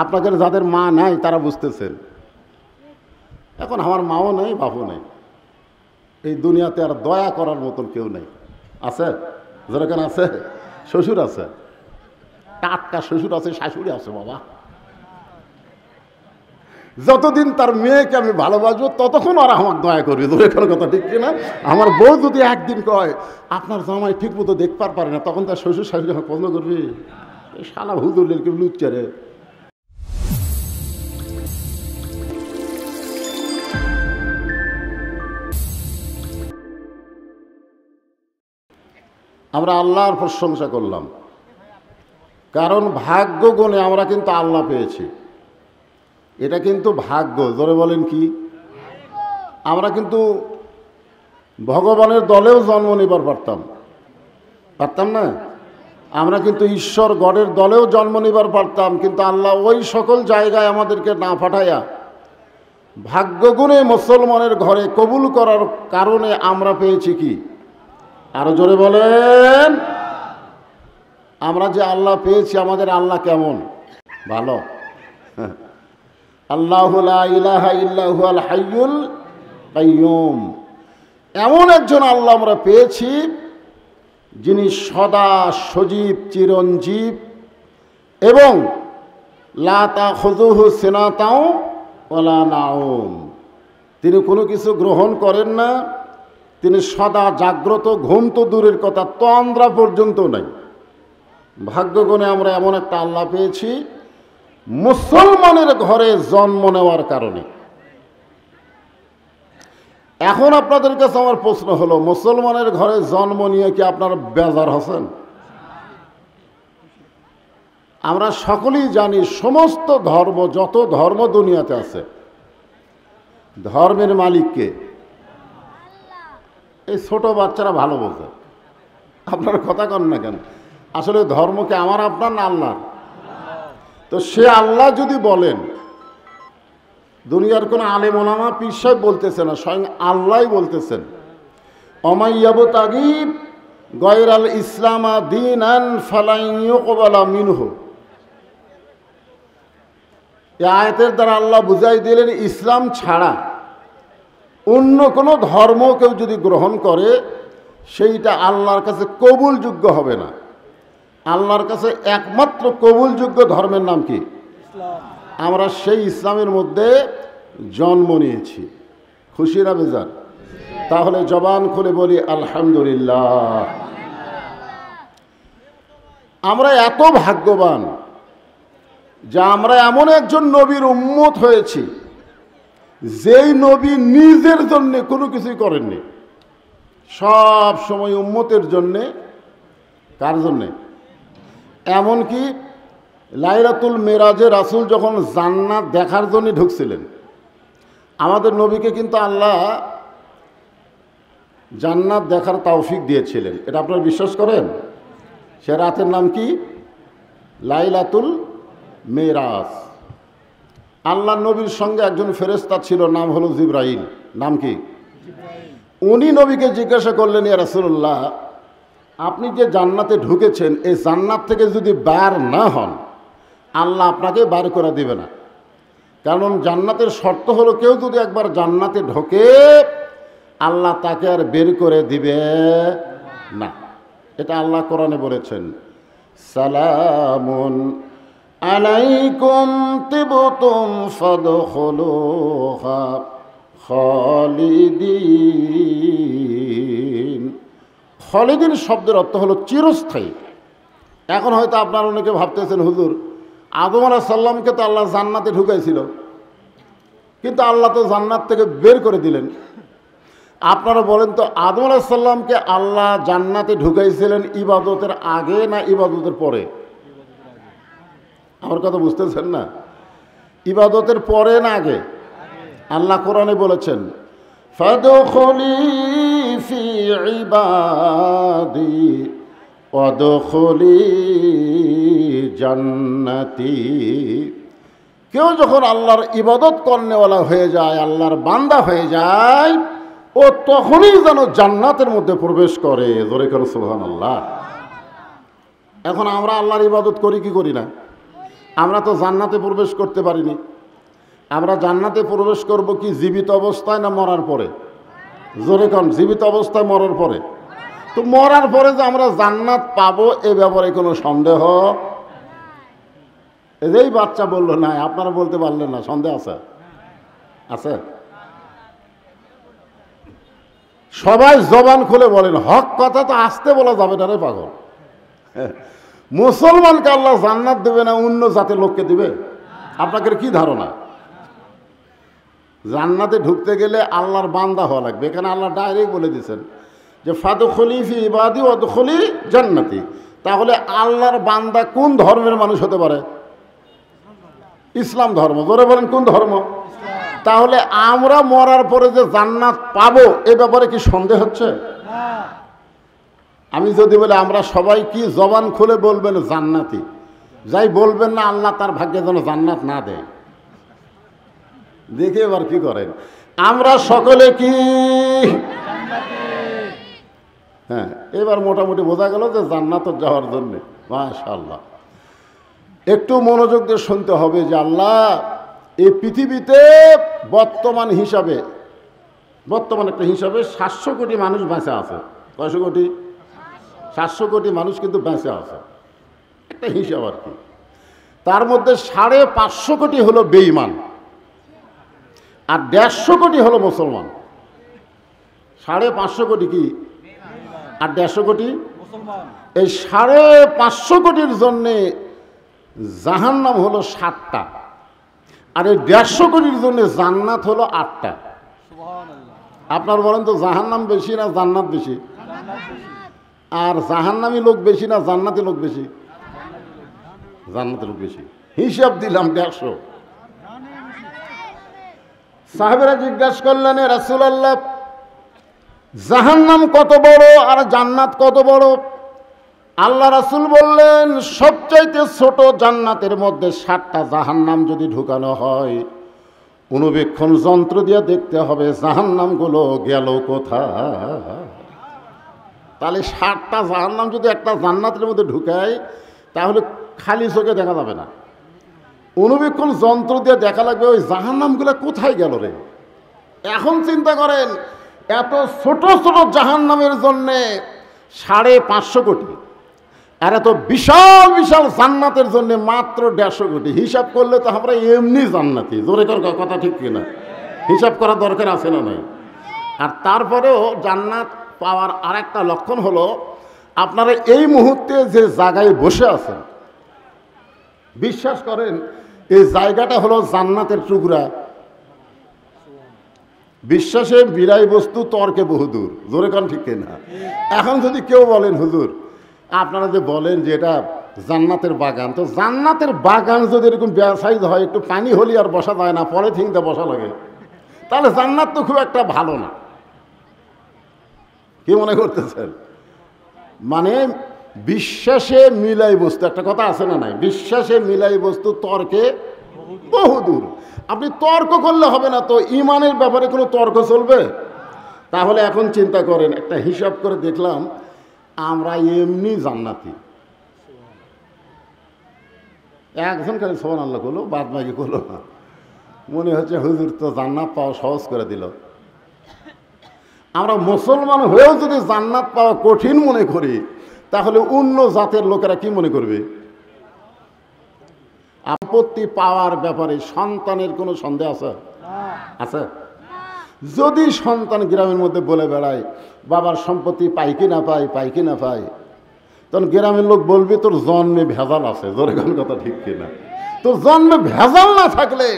আপনাদের যাদের মা নাই তারা বুঝতেছেন। এখন আমার মাও নেই, বাপও নেই, এই দুনিয়াতে আর দয়া করার মতন কেউ নেই। আছে যেরকম আছে, শ্বশুর আছে, টাটকা শ্বশুর আছে, শাশুড়ি আছে। বাবা, যতদিন তার মেয়েকে আমি ভালোবাসবো ততক্ষণ আর আমার দয়া করবে। যেরকম কথা ঠিক কিনা? আমার বউ যদি একদিন কয় আপনার জামাই ঠিক মতো দেখতে পারে না, তখন তার শ্বশুর শাশুড়ি আমার পছন্দ করবে? এই শালা হুজুর কেউ লুচ্চে রে। আমরা আল্লাহর প্রশংসা করলাম, কারণ ভাগ্য গুণে আমরা কিন্তু আল্লাহ পেয়েছি। এটা কিন্তু ভাগ্য। জোরে বলেন কি? আমরা কিন্তু ভগবানের দলেও জন্ম নিবার পারতাম না? আমরা কিন্তু ঈশ্বর গডের দলেও জন্ম নিবার পারতাম, কিন্তু আল্লাহ ওই সকল জায়গায় আমাদেরকে না পাঠাইয়া ভাগ্যগুণে মুসলমানের ঘরে কবুল করার কারণে আমরা পেয়েছি কি? আরো জোরে বলেন। আমরা যে আল্লাহ পেয়েছি, আমাদের আল্লাহ কেমন? ভালো। আল্লাহু লা ইলাহা ইল্লা হুয়াল হাইয়ুল কাইয়ুম। এমন একজন আল্লাহ আমরা পেয়েছি যিনি সদা সজীব, চিরঞ্জীব এবং লা তাখুযুহু সিনাতাও ওয়ালা নাওম। তিনি কোনো কিছু গ্রহণ করেন না, তিনি সদা জাগ্রত। ঘুম তো দূরের কথা, তন্দ্রা পর্যন্ত নাই। ভাগ্যগুণে আমরা এমন একটা আল্লাহ পেয়েছি মুসলমানের ঘরে জন্ম নেওয়ার কারণে। এখন আপনাদের কাছে আমার প্রশ্ন হলো, মুসলমানের ঘরে জন্ম নিয়ে কি আপনারা বেজার হচ্ছেন? আমরা সকলেই জানি সমস্ত ধর্ম, যত ধর্ম দুনিয়াতে আছে, ধর্মের মালিককে এই ছোট বাচ্চারা ভালো বোঝে। আপনারা কথা কন না কেন? আসলে ধর্মকে আমার আপনার না আল্লাহ? তো সে আল্লাহ যদি বলেন, দুনিয়ার কোন আলেম ওলামা পীর সাহেব বলতেছে না, স্বয়ং আল্লাহ বলতেছেন, অমাইয়াবতাগি গায়রাল ইসলামা দীনান ফালান ইউকবালা মিনহু। এই আয়াতের দ্বারা আল্লাহ বুঝাই দিলেন, ইসলাম ছাড়া অন্য কোনো ধর্ম কেউ যদি গ্রহণ করে সেইটা আল্লাহর কাছে কবুলযোগ্য হবে না। আল্লাহর কাছে একমাত্র কবুলযোগ্য ধর্মের নাম কি? আমরা সেই ইসলামের মধ্যে জন্ম নিয়েছি। খুশি না বেজার? তাহলে জবান খুলে বলি আলহামদুলিল্লাহ। আমরা এত ভাগ্যবান যে আমরা এমন একজন নবীর উম্মত হয়েছি যেই নবী নিজের জন্য কোনো কিছুই করেননি, সব সময় উম্মতের জন্যে। কার জন্যে? এমনকি লাইলাতুল মেরাজে রাসূল যখন জান্নাত দেখার জন্য ঢুকছিলেন, আমাদের নবীকে কিন্তু আল্লাহ জান্নাত দেখার তৌফিক দিয়েছিলেন। এটা আপনারা বিশ্বাস করেন? সে রাতের নাম কি? লাইলাতুল মেরাজ। আল্লাহ নবীর সঙ্গে একজন ফেরেশতা ছিল, নাম হলো জিবরাইল। নাম কি? উনি নবীকে জিজ্ঞাসা করলেন, ইয়া রাসূলুল্লাহ, আপনি যে জান্নাতে ঢুকেছেন, এই জান্নাত থেকে যদি বার না হন, আল্লাহ আপনাকে বার করে দিবে না। কারণ জান্নাতের শর্ত হলো, কেউ যদি একবার জান্নাতে ঢোকে আল্লাহ তাকে আর বের করে দিবে না। এটা আল্লাহ কোরআনে বলেছেন, সালামুন আলাইকুম তিবতুম ফাদখুলুহা খালিদিন। খালিদিন শব্দের অর্থ হলো চিরস্থায়ী। এখন হয়তো আপনারা অনেকে ভাবতেছেন, হুজুর আদম আলাইহিস সালামকে তো আল্লাহ জান্নাতে ঢুকাইছিল, কিন্তু আল্লাহ তো জান্নাত থেকে বের করে দিলেন। আপনারা বলেন তো, আদম আলাইহিস সালামকে আল্লাহ জান্নাতে ঢুকাইছিলেন ইবাদতের আগে না ইবাদতের পরে? আমার কথা বুঝতেছেন না? ইবাদতের পরে না আগে? আল্লাহ কোরআনে বলেছেন, ফাদখুলি ফি ইবাদি ওয়াদখুলি জান্নাতি। কেউ যখন আল্লাহর ইবাদত করনেওয়ালা হয়ে যায়, আল্লাহর বান্দা হয়ে যায়, ও তখনই যেন জান্নাতের মধ্যে প্রবেশ করে। জোরে করে সুবহানাল্লাহ। এখন আমরা আল্লাহর ইবাদত করি কি করি না? আমরা তো জান্নাতে প্রবেশ করতে পারিনি। আমরা জান্নাতে প্রবেশ করব কি জীবিত অবস্থায় না মরার পরে? জোরে কন, জীবিত অবস্থায় মরার পরে। তো মরার পরে যে আমরা জান্নাত পাবো এ ব্যাপারে কোনো সন্দেহ? এই বাচ্চা বললো না, আপনারা বলতে পারলেন না, সন্দেহ আছে? আছে? সবাই জবান খুলে বলেন, হক কথা তো আসতে বলা যাবে না রে পাগল। মুসলমানকে আল্লাহ জান্নাত দেবে না অন্য জাতের লোককে দিবে? আপনাদের কি ধারণা? জান্নাতে ঢুকতে গেলে আল্লাহর বান্দা হওয়া লাগবে। এখানে আল্লাহ ডাইরেক্ট বলে দিয়েছেন যে ফাদখুলি ফি ইবাদি ওয়াদখুলি জান্নাতি। তাহলে আল্লাহর বান্দা কোন ধর্মের মানুষ হতে পারে? ইসলাম ধর্ম। জোরে বলেন, কোন ধর্ম? তাহলে আমরা মরার পরে যে জান্নাত পাবো এ ব্যাপারে কি সন্দেহ হচ্ছে? আমি যদি বলি আমরা সবাই কি জবান খুলে বলবেন জান্নাতি, যাই বলবেন না আল্লাহ তার ভাগ্যে যেন জান্নাত না দেয়। দেখে এবার কি করেন, আমরা সকলে কি? হ্যাঁ, এবার মোটামুটি বোঝা গেল যে জান্নাত যাওয়ার জন্য মাশাআল্লাহ। একটু মনোযোগ দিয়ে শুনতে হবে যে আল্লাহ এই পৃথিবীতে বর্তমান একটা হিসাবে 700 কোটি মানুষ বেঁচে আছে। কয়শো কোটি? 700 কোটি মানুষ কিন্তু বেঁচে আছে, একটা হিসাব আর কি। তার মধ্যে 550 কোটি হলো বেঈমান আর 150 কোটি হলো মুসলমান। 550 কোটি কি আর 150 কোটি মুসলমান। এই 550 কোটির জন্যে জাহান্নাম হলো 7টা, আর এই 150 কোটির জন্য জান্নাত হলো 8টা। আপনার বলেন তো জাহান্নাম বেশি না জান্নাত বেশি? আর জাহান্নামী লোক বেশি না জান্নাতি লোক বেশি? জান্নাতের লোক বেশি। হিসাব দিলাম 150। সাহাবেরা জিজ্ঞাসা করলেন, রাসূলুল্লাহ জাহান্নাম কত বড় আর জান্নাত কত বড়? আল্লাহ রাসূল বললেন সবচাইতে ছোট জান্নাতের মধ্যে 7টা জাহান্নাম যদি ঢুকানো হয়, অনুবীক্ষণ যন্ত্র দিয়ে দেখতে হবে জাহান্নামগুলো গেল কোথায়। তাহলে 7টা জাহান্নাম যদি একটা জান্নাতের মধ্যে ঢুকায় তাহলে খালি চোখে দেখা যাবে না, অনুবীক্ষণ যন্ত্র দিয়ে দেখা লাগবে ওই জাহান্নামগুলো কোথায় গেল রে। এখন চিন্তা করেন, এত ছোট ছোট জাহান্নামের জন্যে 550 কোটি, আর এত বিশাল বিশাল জান্নাতের জন্য মাত্র 150 কোটি। হিসাব করলে তো আমরা এমনি জান্নাতি। জোরে কথা ঠিক কিনা? হিসাব করার দরকার আছে না নাই? আর তারপরেও জান্নাত পাওয়ার আরেকটা লক্ষণ হলো আপনারা এই মুহূর্তে যে জায়গায় বসে আছেন, বিশ্বাস করেন এই জায়গাটা হলো জান্নাতের টুকরা। বিশ্বাসে বিলাই বস্তু, তর্কে বহুদূর। জোরে কান ঠিক কিনা? এখন যদি কেউ বলেন হুজুর আপনারা যে বলেন যে এটা জান্নাতের বাগান, তো জান্নাতের বাগান যদি এরকম সাইজ হয়, একটু পানি হলি আর বসা যায় না, পলিথিনতে বসা লাগে, তাহলে জান্নাত তো খুব একটা ভালো না। কি মনে করতেছেন? মানে বিশ্বাসে মিলাই বস্তু, একটা কথা আছে না নাই? বিশ্বাসে মিলাই বস্তু, তর্কে বহুদূর। আপনি তর্ক করলে হবে না, তো ইমানের ব্যাপারে কোনো তর্ক চলবে? তাহলে এখন চিন্তা করেন, একটা হিসাব করে দেখলাম আমরা এমনি জান্নাতি। একজন খালি সুবহানাল্লাহ করলো, বাদ বাকি করলো না। মনে হচ্ছে হুজুর তো জান্নাত পাওয়া সহজ করে দিল। আমরা মুসলমান হয়েও যদি জান্নাত পাওয়া কঠিন মনে করি, তাহলে অন্য জাতের লোকেরা কি মনে করবে? আপত্তি পাওয়ার ব্যাপারে সন্তানের কোনো সন্দেহ আছে? আছে? যদি সন্তান গ্রামের মধ্যে বলে বেড়ায় বাবার সম্পত্তি পাই কি না পাই, পাই কি না পাই, তখন গ্রামের লোক বলবে তোর জন্মে ভেজাল আছে। জোরে কোন কথা ঠিক কিনা? তোর জন্মে ভেজাল না থাকলে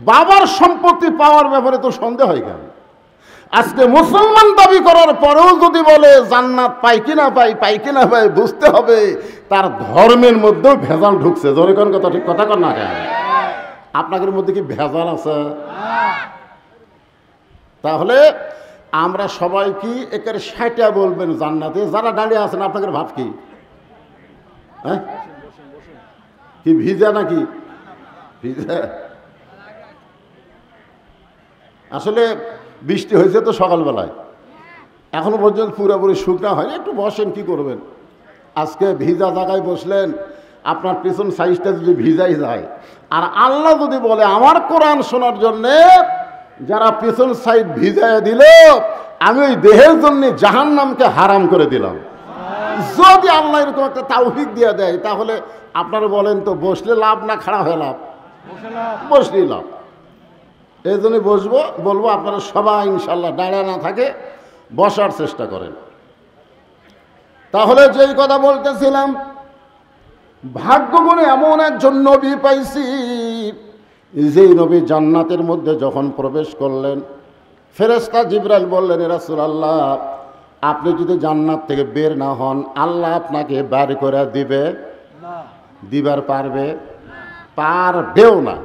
বাবার সম্পত্তি পাওয়ার ব্যাপারে তো সন্দেহ হয় কেন? আজকে মুসলমান দাবি করার পরেও যদি বলে জান্নাত পাই কি না পাই, পাই কি না পাই, বুঝতে হবে তার ধর্মের মধ্যেও ভেজাল ঢুকছে। জোরে কোন কথা ঠিক কথা কর না কেন? আপনাদের মধ্যে কি ভেজাল আছে? তাহলে আমরা সবাই কি একের 60টা বলবেন জান্নাতে? যারা দাঁড়িয়ে আছেন আপনাদের ভাব কি? হ্যাঁ, কি ভিজা নাকি? ভিজা? আসলে বৃষ্টি হয়েছে তো সকালবেলায়, এখনো পর্যন্ত পুরোপুরি শুকনা হয়নি। একটু বসেন, কি করবেন? আজকে ভিজা জায়গায় বসলেন আপনার পিছন সাইজটা যদি ভিজাই যায়, আর আল্লাহ যদি বলে আমার কোরআন শোনার জন্যে যারা পিছন সাইড ভিজাই দিল, আমি ওই দেহের জন্য জাহান্নামকে হারাম করে দিলাম। যদি আল্লাহ এরকম একটা তাওফিক দিয়ে দেয়, তাহলে আপনারা বলেন তো বসলে লাভ না খাড়া হয়ে লাভ? বসলেই লাভ। এই জন্যই বলবো আপনারা সবাই ইনশাল্লাহ দাঁড়ায় না থাকে বসার চেষ্টা করেন। তাহলে যেই কথা বলতেছিলাম, ভাগ্যগুণে এমন একজন নবী পাইছি, যেই নবী জান্নাতের মধ্যে যখন প্রবেশ করলেন, ফেরেশতা জিবরাইল বললেন, এ রাসূলুল্লাহ, আপনি যদি জান্নাত থেকে বের না হন, আল্লাহ আপনাকে বের করে দিবে? দিবার পারবে? পারবেও না।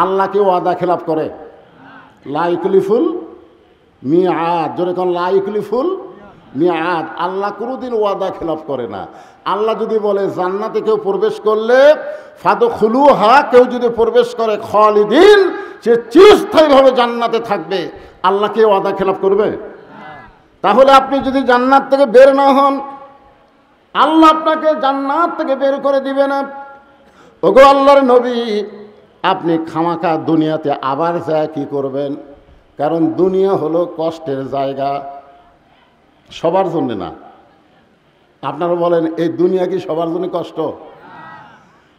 আল্লাহকে ওয়াদা খেলাফ করে? লা ইউখলিফুল মিআদ। জোরে কোন লা ইউখলিফুল মিআদ। আল্লাহ কোনোদিন ওয়াদা খেলাফ করে না। আল্লাহ যদি বলে জান্নাতে কেউ প্রবেশ করলে ফাদখুলুহা, কেউ যদি প্রবেশ করে খালিদিন, সে চিরস্থায়ীভাবে জান্নাতে থাকবে, আল্লাহ কে ওয়াদা খেলাফ করবে? তাহলে আপনি যদি জান্নাত থেকে বের না হন, আল্লাহ আপনাকে জান্নাত থেকে বের করে দিবে না। ওগো আল্লাহর নবী, আপনি খামাখা দুনিয়াতে আবার যায় কি করবেন? কারণ দুনিয়া হলো কষ্টের জায়গা, সবার জন্য না। আপনারা বলেন এই দুনিয়া কি সবার জন্য কষ্ট?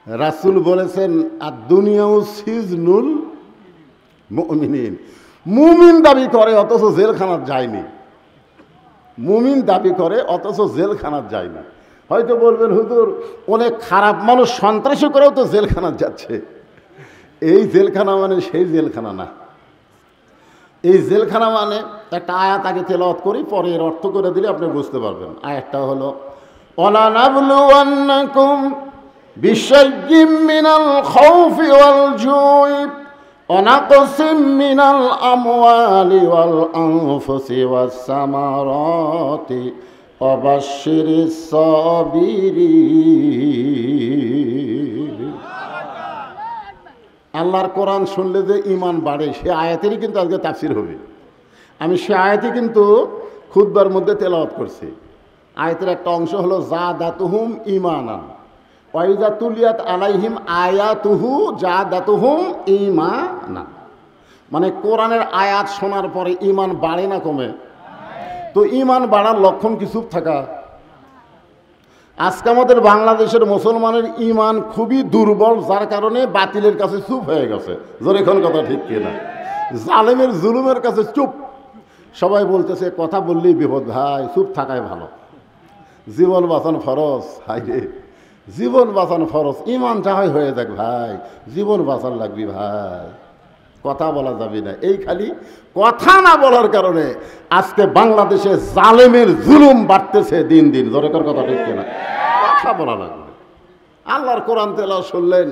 রাসূল বলেছেন, আর দুনিয়াও সিজনুল মুমিনিন। মুমিন দাবি করে অথচ জেলখানার যায়নি। মুমিন দাবি করে অথচ জেলখানার যায়নি। হয়তো বলবেন হুজুর, অনেক খারাপ মানুষ সন্ত্রাসী করেও তো জেলখানা যাচ্ছে। এই জেলখানা মানে সেই জেলখানা না। এই জেলখানা মানে একটা আয়াত আগে তেলাওয়াত করি, পরে এর অর্থ করে দিলে আপনি বুঝতে পারবেন। আয়াতটা হলো, ওয়ালানাবলুওয়ান্নাকুম বিশাইয়্যিম মিনাল খাউফি ওয়াল জুই ওয়া নাকসিম মিনাল আমওয়ালি ওয়াল আনফুসি ওয়াস সামারাতি ওয়া বাশশিরিস সাবিরিন। আল্লাহর কোরআন শুনলে যে ঈমান বাড়ে, সে আয়াতেরই কিন্তু আজকে তাফসীর হবে। আমি সে আয়াতই কিন্তু খুতবার মধ্যে তেলাওয়াত করছি। আয়াতের একটা অংশ হলো জাদাতুহুম ঈমানান ওয়া ইযা তুলিয়াত আলাইহিম আয়াতুহু জাদাতুহুম ঈমানান। মানে কোরআনের আয়াত শোনার পরে ঈমান বাড়ে না কমে? তো ঈমান বাড়ার লক্ষণ কি চুপ থাকা? আজকে আমাদের বাংলাদেশের মুসলমানের ঈমান খুবই দুর্বল, যার কারণে বাতিলের কাছে চুপ হয়ে গেছে। যেরকম কথা ঠিক কিনা? জালেমের জুলুমের কাছে চুপ। সবাই বলতেছে কথা বললেই বিপদ, ভাই চুপ থাকাই ভালো। জীবন বাঁচানো ফরজ। হাই রে, জীবন বাঁচানো ফরজ। ঈমান যাহাই হয়ে যাক ভাই, জীবন বাঁচান লাগবি ভাই, কথা বলা যাবে না। এই খালি কথা না বলার কারণে আজকে বাংলাদেশে জালেমের জুলুম বাড়তেছে দিন দিন। জোরেকর কথা ঠিক কিনা? কথা বলা লাগবে। আল্লাহর কোরআন তেলাওয়াত শুনলেন,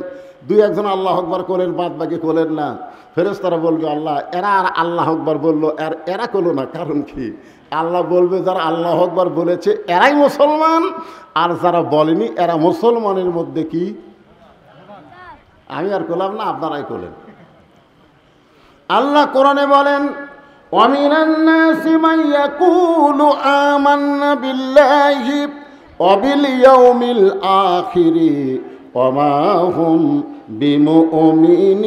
দুই একজন আল্লাহ আকবার করেন, বাদ বাকি করলেন না। ফেরেশতারা বলবে আল্লাহ, এরা আর আল্লাহ আকবার বললো, আর এরা করলো না, কারণ কি? আল্লাহ বলবে যারা আল্লাহ আকবার বলেছে এরাই মুসলমান, আর যারা বলেনি এরা মুসলমানের মধ্যে কি? আমি আর করলাম না, আপনারাই করলেন। আল্লাহ কোরআনে বলেন, ওয়ামিনান নাসি মান ইয়াকুলু আমান্না বিল্লাহি ওয়া বিল ইয়াউমিল আখিরি ওয়া মা হুম বিমুমিনিন।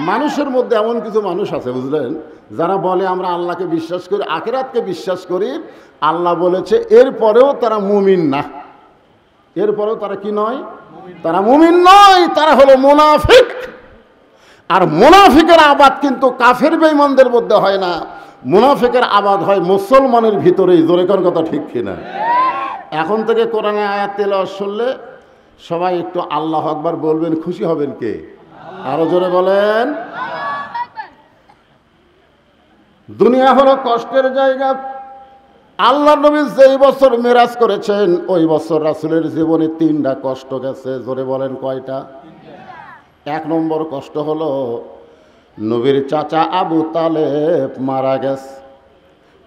মানুষের মধ্যে এমন কিছু মানুষ আছে, বুঝলেন, যারা বলে আমরা আল্লাহকে বিশ্বাস করি, আখিরাতকে বিশ্বাস করি, আল্লাহ বলেছে, এরপরেও তারা মুমিন না। এরপরেও তারা কি নয়? তারা মুমিন নয়, তারা হলো মুনাফিক। আর মুনাফিকের আবাদ কিন্তু কাফের বেঈমানদের মধ্যে হয় না, মুনাফিকের আবাদ হয় মুসলমানের ভিতরেই। জোরে কোন কথা ঠিক কিনা? এখন থেকে কোরআনে আয়াত তেলাওয়াত শুনলে সবাই একটু আল্লাহু আকবার বলবেন, খুশি হবেন কে? আরো জোরে বলেন। দুনিয়া হলো কষ্টের জায়গা। আল্লাহ নবী যেই বছর মেরাজ করেছেন, ওই বছর রাসূলের জীবনে 3টা কষ্ট গেছে। জোরে বলেন কয়টা? 1 নম্বর কষ্ট হলো নবীর চাচা আবু তালেব মারা গেছে।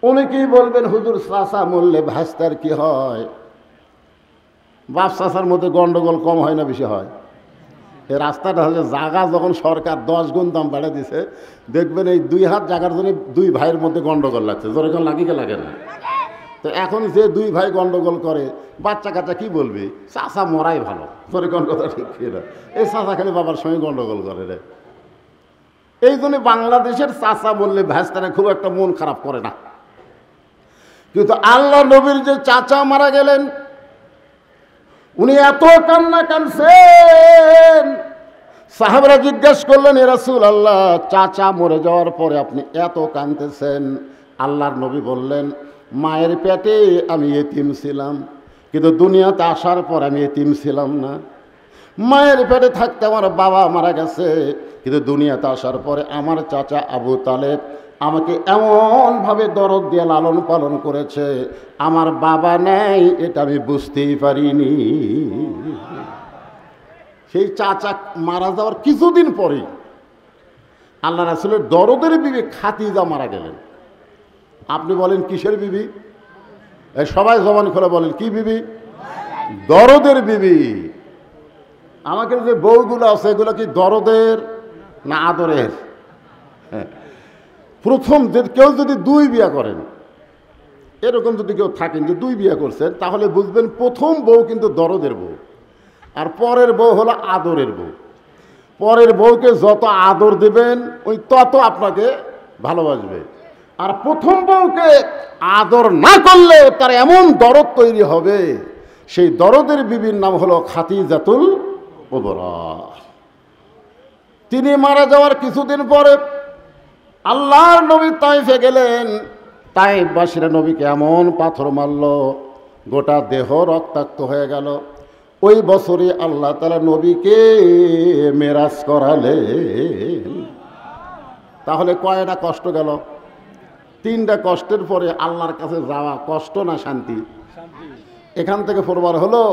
অনেকেই বলবেন হুজুর চাচা মরলে ভাস্তার কি হয়? বাপ চাচার মধ্যে গন্ডগোল কম হয় না বেশি হয়? এই রাস্তাটা হচ্ছে জায়গা, যখন সরকার 10 গুণ দাম বাড়িয়ে দিছে, দেখবেন এই 2 হাত জায়গার জন্য 2 ভাইয়ের মধ্যে গন্ডগোল লাগছে। যেরকম লাগে কি লাগে না? তো এখন যে দুই ভাই গন্ডগোল করে বাচ্চা কাচ্চা কি বলবে, চাচা মরাই ভালো, তোর কোন কথা ঠিক না, এই চাচা খালি বাবার সঙ্গে গন্ডগোল করে রে। এই জন্য বাংলাদেশের চাচা বললে ভাইস্তারা খুব একটা মন খারাপ করে না। কিন্তু আল্লাহ নবীর যে চাচা মারা গেলেন, উনি এত কান্না কাঁদছেন, সাহাবারা জিজ্ঞেস করলেন, এ রাসূলুল্লাহ, চাচা মরে যাওয়ার পরে আপনি এত কাঁদতেছেন? আল্লাহর নবী বললেন, মায়ের পেটে আমি এতিম ছিলাম, কিন্তু দুনিয়াতে আসার পর আমি এতিম ছিলাম না। মায়ের পেটে থাকতে আমার বাবা মারা গেছে, কিন্তু দুনিয়াতে আসার পরে আমার চাচা আবু তালেব আমাকে এমনভাবে দরদ দিয়ে লালন পালন করেছে, আমার বাবা নেই এটা আমি বুঝতেই পারিনি। সেই চাচা মারা যাওয়ার কিছুদিন পরেই আল্লাহ রাসূলের দরদের বিবি খাদিজা মারা গেলেন। আপনি বলেন কিসের বিবি? সবাই জবান খুলে বলেন, কি বিবি? দরদের বিবি। আমাকে যে বউগুলো আছে এগুলো কি দরদের না আদরের? প্রথম যে কেউ যদি দুই বিয়া করেন, এরকম যদি কেউ থাকেন যে দুই বিয়া করছেন, তাহলে বুঝবেন প্রথম বউ কিন্তু দরদের বউ, আর পরের বউ হলো আদরের বউ। পরের বউকে যত আদর দেবেন ওই তত আপনাকে ভালোবাসবে, আর প্রথম বউকে আদর না করলে তার এমন দরদ তৈরি হবে, সেই দরদের বিবির নাম হলো খাদিজাতুল কুবরা। তিনি মারা যাওয়ার কিছুদিন পরে আল্লাহর নবী তাইফে গেলেন। তাইফবাসীরা নবীকে এমন পাথর মারল, গোটা দেহ রক্তাক্ত হয়ে গেল। ওই বছরই আল্লাহ তাআলা নবীকে মেরাজ করালেন। তাহলে কয়টা কষ্ট গেল? তিনটা কষ্টের পরে আল্লাহর কাছে যাওয়া কষ্ট না শান্তি? এখান থেকে ফরবার হলো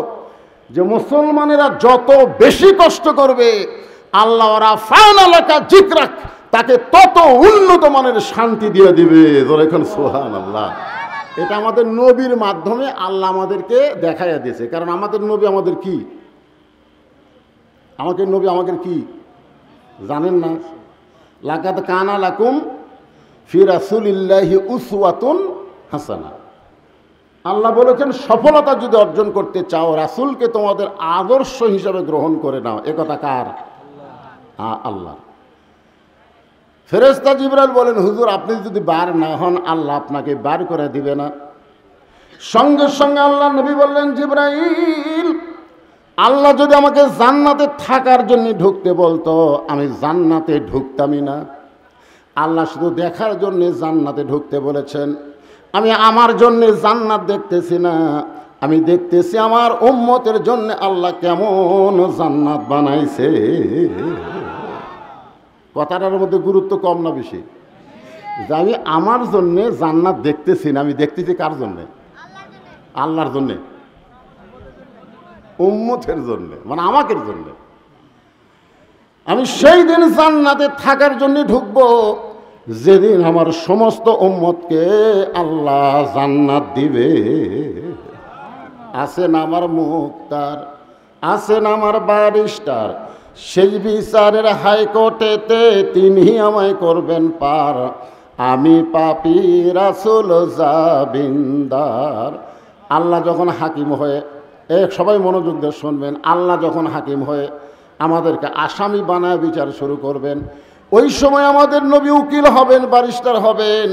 যে মুসলমানেরা যত বেশি কষ্ট করবে আল্লাহ ওরা ফানালাকা যিকরাক, তাকে তত উন্নত মানের শান্তি দিয়ে দিবে। এখন সুবহানাল্লাহ। এটা আমাদের নবীর মাধ্যমে আল্লাহ আমাদেরকে দেখাইয়া দিয়েছে। কারণ আমাদের নবী আমাদের কি? আমাদের নবী আমাদের কি জানেন না? লাকাদ কানা লাকুম ফি রাসূলিল্লাহি উসওয়াতুন হাসানা। আল্লাহ বলেছেন সফলতা যদি অর্জন করতে চাও রাসূলকে তোমাদের আদর্শ হিসাবে গ্রহণ করে নাও। একথা কার? আল্লাহ। ফেরেশতা জিবরাইল বলেন, হুজুর আপনি যদি বার না হন আল্লাহ আপনাকে বার করে দিবে না। সঙ্গে সঙ্গে আল্লাহ নবী বললেন, জিবরাইল, আল্লাহ যদি আমাকে জান্নাতে থাকার জন্য ঢুকতে বলতো আমি জান্নাতে ঢুকতামই না। আল্লাহ শুধু দেখার জন্য জান্নাতে ঢুকতে বলেছেন। আমি আমার জন্য জান্নাত দেখতেছি না, আমি দেখতেছি আমার উম্মতের জন্য আল্লাহ কেমন জান্নাত বানাইছে। কথাটার মধ্যে গুরুত্ব কম না বেশি? যে আমি আমার জন্যে জান্নাত দেখতেছি না, আমি দেখতেছি কার জন্যে? আল্লাহর জন্যে, উম্মতের জন্যে, মানে আমাকে জন্যে। আমি সেই দিন জান্নাতে থাকার জন্য ঢুকবো যেদিন আমার সমস্ত উম্মতকে আল্লাহ জান্নাত দিবে। আছেন আমার মুক্তার, আছেন আমার ব্যারিস্টার, সেই বিচারের হাইকোর্টেতে তিনি আমায় করবেন পার। আমি পাপী রাসূল জাবিন্দার। আল্লাহ যখন হাকিম হয়ে, সবাই মনোযোগ দিয়ে শুনবেন, আল্লাহ যখন হাকিম হয়ে আমাদেরকে আসামি বানায় বিচার শুরু করবেন, ওই সময় আমাদের নবী উকিল হবেন, ব্যারিস্টার হবেন।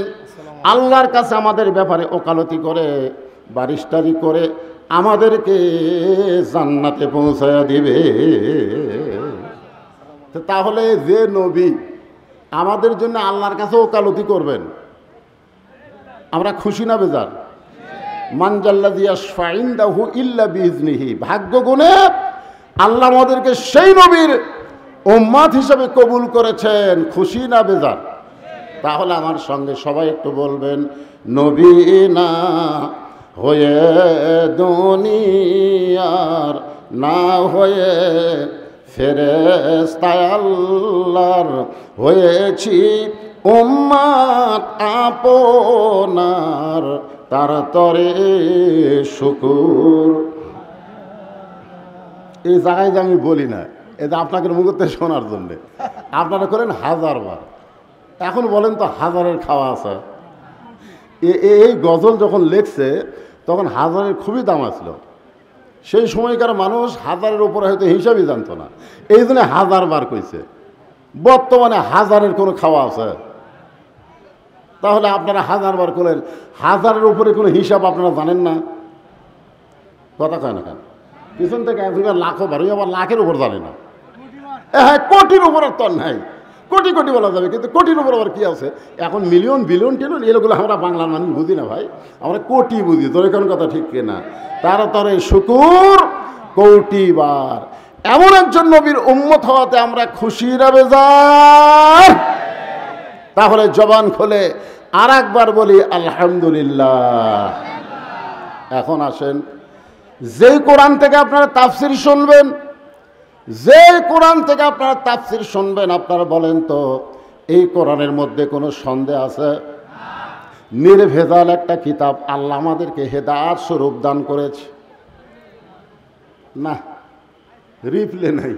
আল্লাহর কাছে আমাদের ব্যাপারে ওকালতি করে, ব্যারিস্টারি করে আমাদেরকে জান্নাতে পৌঁছায়া দিবে। তাহলে যে নবী আমাদের জন্য আল্লাহর কাছে ওকালতি করবেন, আমরা খুশি না বেজার? মান জাল্লাযী ইয়াশফা ইনদাহু ইল্লা বিইজনিহি। ভাগ্য গুণে আল্লাহ আমাদেরকে সেই নবীর উম্মত হিসেবে কবুল করেছেন। খুশি না বেজার? তাহলে আমার সঙ্গে সবাই একটু বলবেন, নবী না হয়ে দুনিয়ার, না হয়ে ফেরেশতা আল্লাহর, হয়েছি উম্মত আপনার, তার তরে শুকুর। এই জায়গায় যে আমি বলি না, এটা আপনাকে মুখতে শোনার জন্যে। আপনারা করেন হাজারবার। এখন বলেন তো হাজারের খাওয়া আছে, এই গজল যখন লেখছে তখন হাজারের খুবই দাম আসলো। সেই সময়কার মানুষ হাজারের উপরে হয়তো হিসাবই জানতো না, এই জন্য হাজার বার কইছে। বর্তমানে হাজারের কোনো খাওয়া আছে? তাহলে আপনারা হাজার বার করলেন, হাজারের উপরে কোনো হিসাব আপনারা জানেন না? কথা কয় না কেন? পিছন থেকে একজনকার লাখও বার, আবার লাখের উপর জানে না। হ্যাঁ, কোটির উপর আর তর নাই, কোটি কোটি বলা যাবে, কিন্তু কোটির উপর আবার কি আছে? এখন মিলিয়ন বিলিয়ন টিলিয়ন এগুলো আমরা বাংলার মানুষ বুঝি না ভাই, আমরা কোটি বুঝি। তোর কোন কথা ঠিক কিনা? তারতরে শুকুর কোটিবার। এমন একজন নবীর উম্মত হওয়াতে আমরা খুশি না বেজার? তাহলে জবান খুলে আর একবার বলি আলহামদুলিল্লাহ। এখন আসেন, যে কোরআন থেকে আপনারা তাফসির শুনবেন, যে কোরআন থেকে আপনারা তাফসির শুনবেন, আপনারা বলেন তো এই কোরআনের মধ্যে কোনো সন্দেহ আছে? নির্ভেজাল একটা কিতাব, আল্লাহ আমাদেরকে হেদায়েত স্বরূপ দান করেছে। না, রিপ্লে নাই।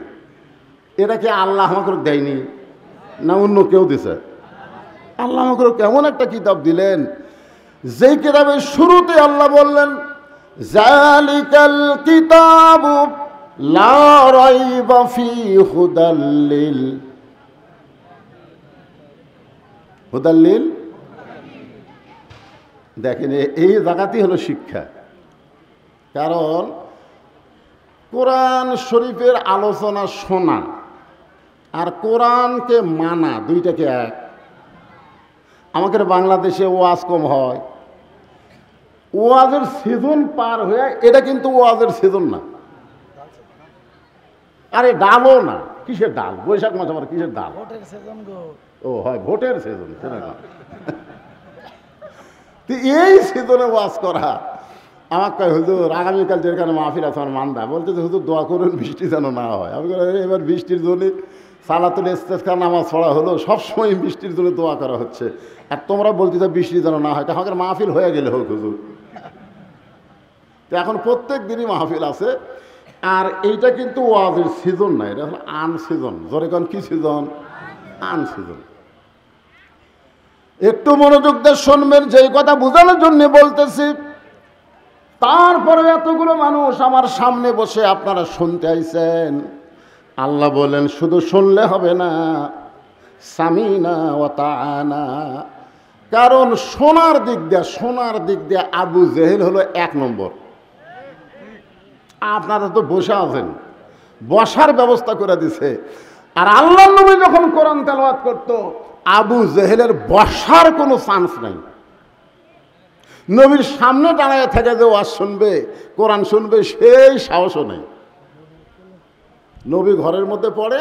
এটা কি আল্লাহ আমাকে দেয়নি না অন্য কেউ দিছে? আল্লাহ আমাকে কেমন একটা কিতাব দিলেন, যেই কিতাবের শুরুতে আল্লাহ বললেন জালিকাল কিতাবু লা রাইবা ফীহি হুদাল্লিল। দেখেন, এই জায়গাতেই হলো শিক্ষা। কারণ কোরআন শরীফের আলোচনা শোনা আর কোরআনকে মানা দুইটাকে এক। আমাদের বাংলাদেশে ওয়াজ কম হয়, ওয়াজের সিজন পার হয়ে, এটা কিন্তু ওয়াজের সিজন না। আরে ডালও না, কিসের ডাল? বৈশাখ মাস আমার কিসের ডাল? ও হয়, ভোটের সিজন। এই সিজনে ওয়াজ করা আমার কয় হুজুর আগামীকাল যেখানে মাহফিল আছে আমার মান্দা, বলতে যে হুজুর দোয়া করুন বৃষ্টি যেন না হয়। আমি এবার বৃষ্টির জন্য সালাতুল ইস্তেসকা নামাজ পড়া হলো, সবসময় বৃষ্টির জন্য দোয়া করা হচ্ছে, আর তোমরা বলতে যে বৃষ্টি যেন না হয়। আমাদের মাহফিল হয়ে গেলে হোক হুজুর। তো এখন প্রত্যেক দিনই মাহফিল আছে, আর এইটা কিন্তু ওয়াজের সিজন না, এটা হলো আন সিজন। জোরে কোন কি সিজন? আন সিজন। একটু মনোযোগ দিয়ে শুনবেন, যেই কথা বোঝানোর জন্য বলতেছি। তারপরে এতগুলো মানুষ আমার সামনে বসে আপনারা শুনতে আইছেন। আল্লাহ বলেন শুধু শুনলে হবে না, সামিনা ওয়া তাআনা। কারণ শোনার দিক দিয়ে আবু জেহেল হলো এক নম্বর। আপনারা তো বসে আছেন, বসার ব্যবস্থা করে দিছে। আর আল্লাহ নবী যখন কোরআন তেলাওয়াত করতো, আবু জেহেলের বসার কোনো চান্স নাই। নবীর সামনে দাঁড়ায় থেকে যে ওয়াজ শুনবে, কোরআন শুনবে, সেই সাহসও নেই। নবী ঘরের মধ্যে পড়ে,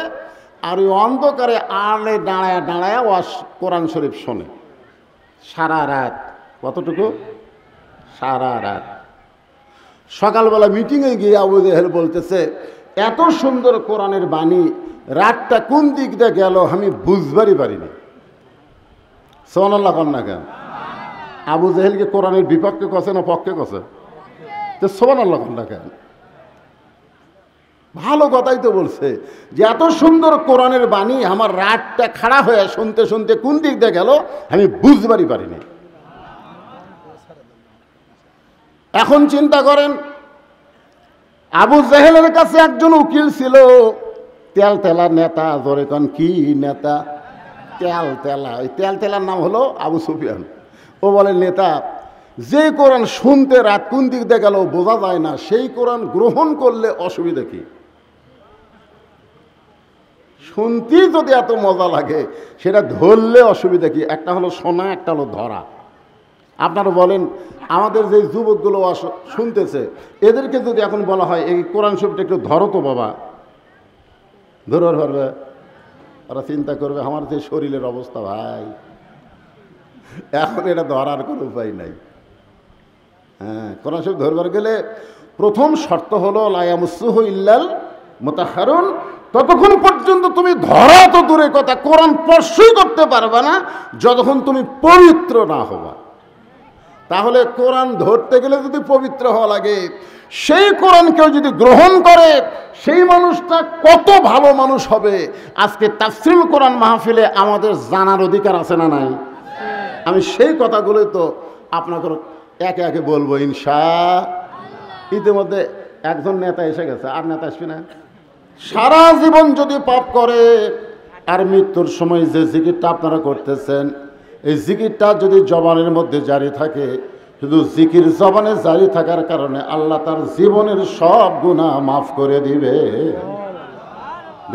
আর ওই অন্ধকারে আড়ে দাঁড়ায় ওয়াজ কোরআন শরীফ শোনে সারা রাত। কতটুকু? সারা রাত। সকালবেলা মিটিংয়ে গিয়ে আবু জেহেল বলতেছে, এত সুন্দর কোরআনের বাণী, রাতটা কোন দিক দিয়ে গেল আমি বুঝবারই পারিনি। সুবহানাল্লাহ কন না কেন? আবু জেহেলকে কোরআনের বিপক্ষে কছে না পক্ষে কছে? তো সুবহানাল্লাহ কন না কেন? ভালো কথাই তো বলছে যে এত সুন্দর কোরআনের বাণী, আমার রাতটা খাড়া হয়ে শুনতে শুনতে কোন দিক দিয়ে গেল আমি বুঝবারই পারিনি। এখন চিন্তা করেন, আবু জেহেলের কাছে একজন উকিল ছিল, তেলতেলা নেতা। জোরে কন কি নেতা? তেলতেলা। ওই তেলতেলার নাম হলো আবু সুফিয়ান। ও বলে, নেতা, যে কোরআন শুনতে রাত কোন দিক দিয়ে গেল বোঝা যায় না, সেই কোরআন গ্রহণ করলে অসুবিধা কি? শুনতেই যদি এত মজা লাগে, সেটা ধরলে অসুবিধা কি? একটা হলো শোনা, একটা হলো ধরা। আপনারা বলেন, আমাদের যে যুবকগুলো শুনতেছে, এদেরকে যদি এখন বলা হয় এই কোরআন শরীফটা একটু ধরো তো বাবা, ধরে ধরবে? ওরা চিন্তা করবে আমার যে শরীরের অবস্থা ভাই, এখন এটা ধরার কোনো উপায় নাই। হ্যাঁ, কোরআন শরীফ ধরবার গেলে প্রথম শর্ত হলো লা ইয়ামাসসুহু ইল্লাল মুতাহহারুন। ততক্ষণ পর্যন্ত তুমি ধরা তো দূরে কথা, কোরআন স্পর্শই করতে পারবে না যতক্ষণ তুমি পবিত্র না হবা। তাহলে কোরআন ধরতে গেলে যদি পবিত্র হওয়া লাগে, সেই কোরআন কেউ যদি গ্রহণ করে, সেই মানুষটা কত ভালো মানুষ হবে। আজকে তাফসীরুল কোরআন মাহফিলে আমাদের জানার অধিকার আছে না নাই? আমি সেই কথাগুলোই তো আপনাকে একে একে বলবো ইনশা। ইতিমধ্যে একজন নেতা এসে গেছে, আর নেতা আসবে না। সারা জীবন যদি পাপ করে আর মৃত্যুর সময় যে জিকিরটা আপনারা করতেছেন, এই জিকিরটা যদি জবানের মধ্যে জারি থাকে, শুধু জিকির জবানে জারি থাকার কারণে আল্লাহ তার জীবনের সব গুনাহ মাফ করে দিবে।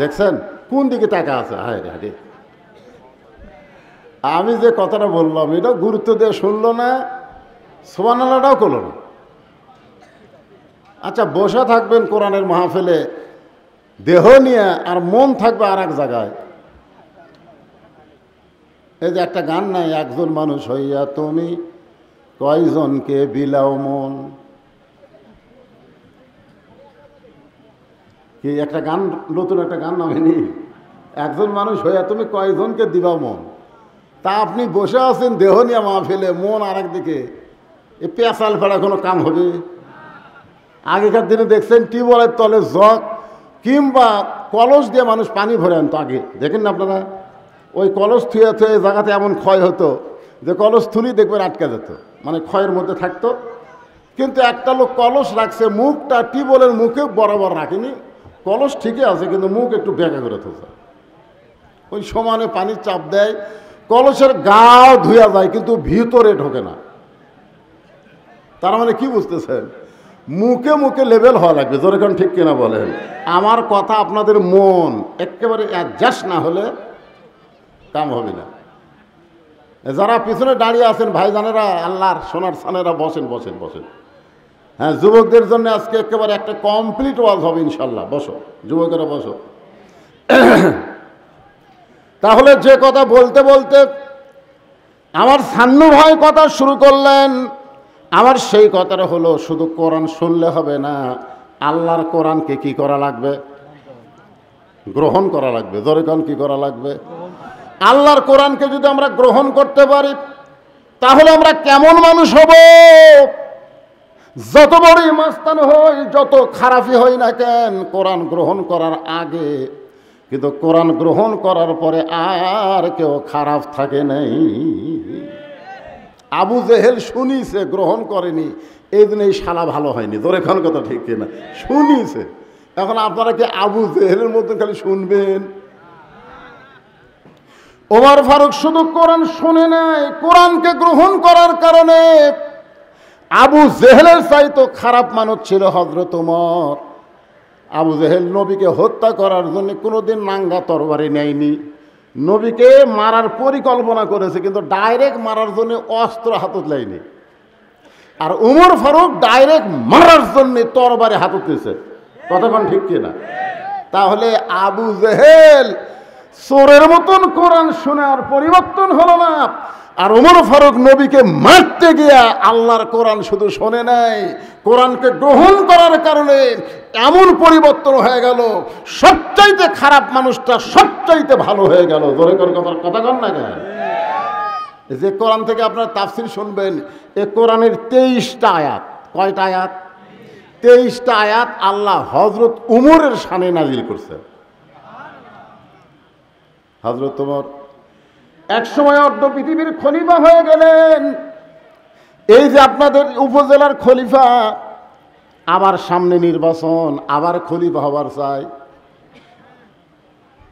দেখছেন কোন দিকে টাকা আছে? হায় রে হায়, আমি যে কথাটা বললাম এটা গুরুত্ব দিয়ে শুনলো না, সুবহানাল্লাহটাও করলো না। আচ্ছা, বসে থাকবেন কোরআনের মাহফিলে দেহ নিয়ে, আর মন থাকবে আর এক জায়গায়। এই যে একটা গান নাই, একজন মানুষ হইয়া তুমি কয়জনকে বিলাও মন, কি একটা গান, নতুন একটা গান নামেনি, একজন মানুষ হইয়া তুমি কয়জনকে দিবাও মন। তা আপনি বসে আছেন দেহ নিয়ে মাহফিলে, মন আর একদিকে, এ পেঁচাল ফেলা কোনো কাম হবে? আগেকার দিনে দেখছেন টিউবওয়েলের তলে জগ কিংবা কলস দিয়ে মানুষ পানি ভরে আনতো, আগে দেখেন না আপনারা? ওই কলস থুয়ে থুয়ে জায়গাতে এমন ক্ষয় হতো যে কলস থুলি দেখবেন আটকে যেত, মানে ক্ষয়ের মধ্যে থাকতো। কিন্তু একটা লোক কলস রাখছে, মুখটা টিউবওয়েলের মুখে বরাবর রাখেনি, কলস ঠিকই আছে কিন্তু মুখ একটু বেঁকা করে তুলছে। ওই সমানে পানির চাপ দেয়, কলসের গাও ধুয়া যায় কিন্তু ভিতরে ঢোকে না। তার মানে কি বুঝতেছেন? মুখে মুখে লেভেল হওয়া লাগবে, জোরে কারণ ঠিক কিনা বলেন? আমার কথা আপনাদের মন একেবারে অ্যাডজাস্ট না হলে কাম হবে না। যারা পিছনে দাঁড়িয়ে আছেন ভাইজানেরা, আল্লাহর সোনার সানেরা, বসেন বসেন বসেন। হ্যাঁ, যুবকদের জন্য আজকে একেবারে একটা কমপ্লিট ওয়াজ হবে ইনশাল্লাহ। বসো যুবকেরা, বসো। তাহলে যে কথা বলতে বলতে আমার সান্নু ভাই কথা শুরু করলেন, আমার সেই কথাটা হলো শুধু কোরআন শুনলে হবে না, আল্লাহর কোরআনকে কি করা লাগবে? গ্রহণ করা লাগবে। জোরে কোন কি করা লাগবে? আল্লাহর কোরআনকে যদি আমরা গ্রহণ করতে পারি তাহলে আমরা কেমন মানুষ হব? যত বড়ই মাস্তান হই, যত খারাপই হই না কেন, কোরআন গ্রহণ করার আগে কিন্তু কোরআন গ্রহণ করার পরে আর কেউ খারাপ থাকে নাই। আবু জেহেল শুনিছে, গ্রহণ করেনি, এই জন্য এই শালা ভালো হয়নি। তোর এখন কথা ঠিক কিনা? শুনিছে। এখন আপনারা কি আবু জেহেলের মতো খালি শুনবেন? ওমর ফারুক শুধু কোরআন শুনে নাই, কোরআনকে গ্রহণ করার কারণে আবু জেহেলের চাইতো খারাপ মানুষ ছিল হযরত ওমর। আবু জেহেল নবীকে হত্যা করার জন্য কোনোদিন নাঙ্গা তরবারি নেয়নি, নবীকে মারার পরিকল্পনা করেছে কিন্তু ডাইরেক্ট মারার জন্য অস্ত্র হাতত লাইনি। আর উমর ফারুক ডাইরেক্ট মারার জন্য তরবারি হাতত নিয়েছে। কতক্ষণ ঠিক কিনা? তাহলে আবু জেহেল চোরের মতন কোরআন শুনে আর পরিবর্তন হলো না, আর উমর ফারুক নবীকে মারতে গিয়া আল্লাহর কোরআন শুধু শোনে নাই, কোরআনকে গ্রহণ করার কারণে এমন পরিবর্তন হয়ে গেল, সবচাইতে খারাপ মানুষটা সবচাইতে ভালো হয়ে গেল। জোরে করে কথা কন না কেন? যে কোরআন থেকে আপনার তাফসির শুনবেন, এ কোরআনের 23টা আয়াত। কয়টা আয়াত? 23টা আয়াত আল্লাহ হযরত উমরের শানে নাজিল করছে। হযরত ওমর একসময় অর্ধ পৃথিবীর খলিফা হয়ে গেলেন। এই যে আপনাদের উপজেলার খলিফা, আবার সামনে নির্বাচন, আবার খলিফা হবার চাই।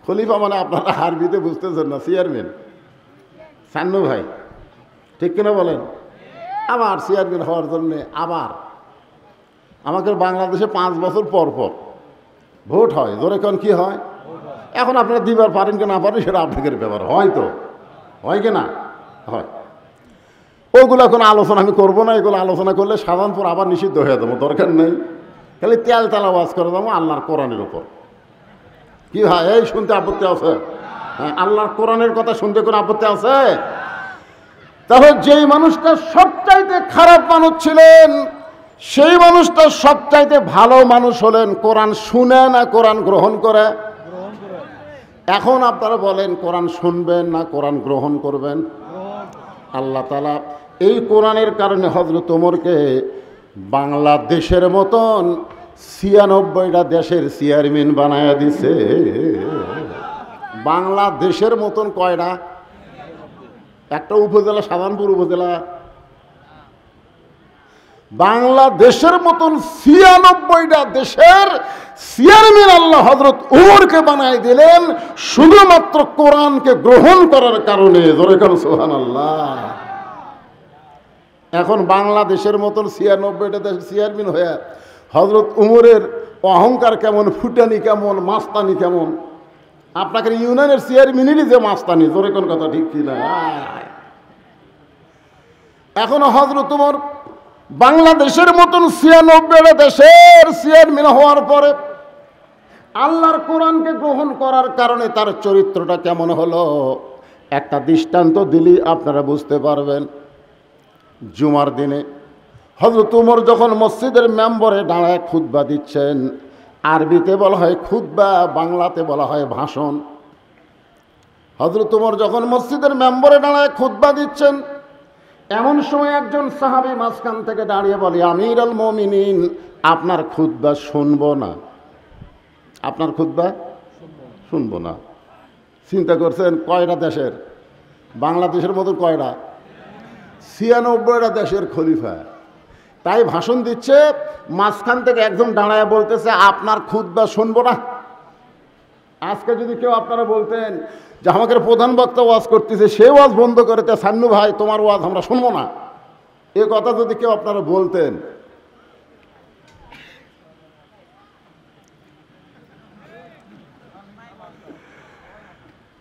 খলিফা মানে আপনারা আরবিতে বুঝতেছেন না, চেয়ারম্যান। সান্নু ভাই ঠিক কিনা বলেন? আবার চেয়ারম্যান হওয়ার জন্যে আবার আমাদের বাংলাদেশে 5 বছর পর পর ভোট হয়। জোরে কোন কি হয়? এখন আপনারা দিবার পারেন কি না পারেন সেটা আপনাদের ব্যাপার, হয়তো হয় কি না হয়। ওগুলো কোনো আলোচনা আমি করবো না, এগুলো আলোচনা করলে সাধারণপুর আবার নিষিদ্ধ হয়ে যাবো, দরকার নেই। খালি তেল তেল আওয়াজ করে দেবো আল্লাহর কোরআনের উপর। কি হয় এই শুনতে আপত্তি আছে? হ্যাঁ, আল্লাহর কোরআনের কথা শুনতে কোনো আপত্তি আছে? তাহলে যেই মানুষটা সবচাইতে খারাপ মানুষ ছিলেন, সেই মানুষটা সবচাইতে ভালো মানুষ হলেন কোরআন শুনে না কোরআন গ্রহণ করে। এখন আপনারা বলেন কোরআন শুনবেন না কোরআন গ্রহণ করবেন? আল্লাহ তাআলা এই কোরআনের কারণে হযরত ওমরকে বাংলাদেশের মতন 96টা দেশের চেয়ারম্যান বানায়া দিছে। বাংলাদেশের মতন কয়টা? একটা উপজেলা, সাধারণপুর উপজেলা। বাংলাদেশের মতন ৯৬টা দেশের চেয়ারম্যান আল্লাহ হযরত উমরকে বানাই দিলেন শুধুমাত্র কোরআনকে গ্রহণ করার কারণে। জোরে কারণ সুবহানাল্লাহ। এখন বাংলাদেশের মতন ৯৬টা দেশের চেয়ারম্যান হয়ে হযরত উমরের অহংকার কেমন, ফুটানি কেমন, মাস্তানি কেমন। আপনাকে ইউনিয়নের চেয়ারম্যানেরই যে মাস্তানি, জোরে কোন কথা ঠিক কিনা। এখনো হযরত উমর বাংলাদেশের মতন ৯৬টা দেশের চেয়ারম্যান হওয়ার পরে আল্লাহর কোরআনকে গ্রহণ করার কারণে তার চরিত্রটা কেমন হলো একটা দৃষ্টান্ত দিলেই আপনারা বুঝতে পারবেন। জুমার দিনে হযরত উমর যখন মসজিদের মেম্বরে দাঁড়ায় খুতবা দিচ্ছেন, আরবিতে বলা হয় খুতবা, বাংলাতে বলা হয় ভাষণ। হযরত উমর যখন মসজিদের মেম্বরে দাঁড়ায় খুতবা দিচ্ছেন, এমন সময় একজন সাহাবী মাঝখান থেকে দাঁড়িয়ে বলে, আমিরুল মুমিনিন, আপনার খুতবা শুনবো না। আপনার খুতবা শুনবো না। চিন্তা করছেন কয়টা দেশের, বাংলাদেশের মতো কয়টা, ৯৬টা দেশের খলিফা, তাই ভাষণ দিচ্ছে, মাঝখান থেকে একজন দাঁড়ায় বলতেছে আপনার খুতবা শুনবো না। আজকে যদি কেউ আপনারা বলতেন যে আমাদের প্রধান বক্তা ওয়াজ করতেছে, সে ওয়াজ বন্ধ করে তে সান্নু ভাই তোমার ওয়াজ আমরা শুনবো না, এ কথা যদি কেউ আপনারা বলতেন,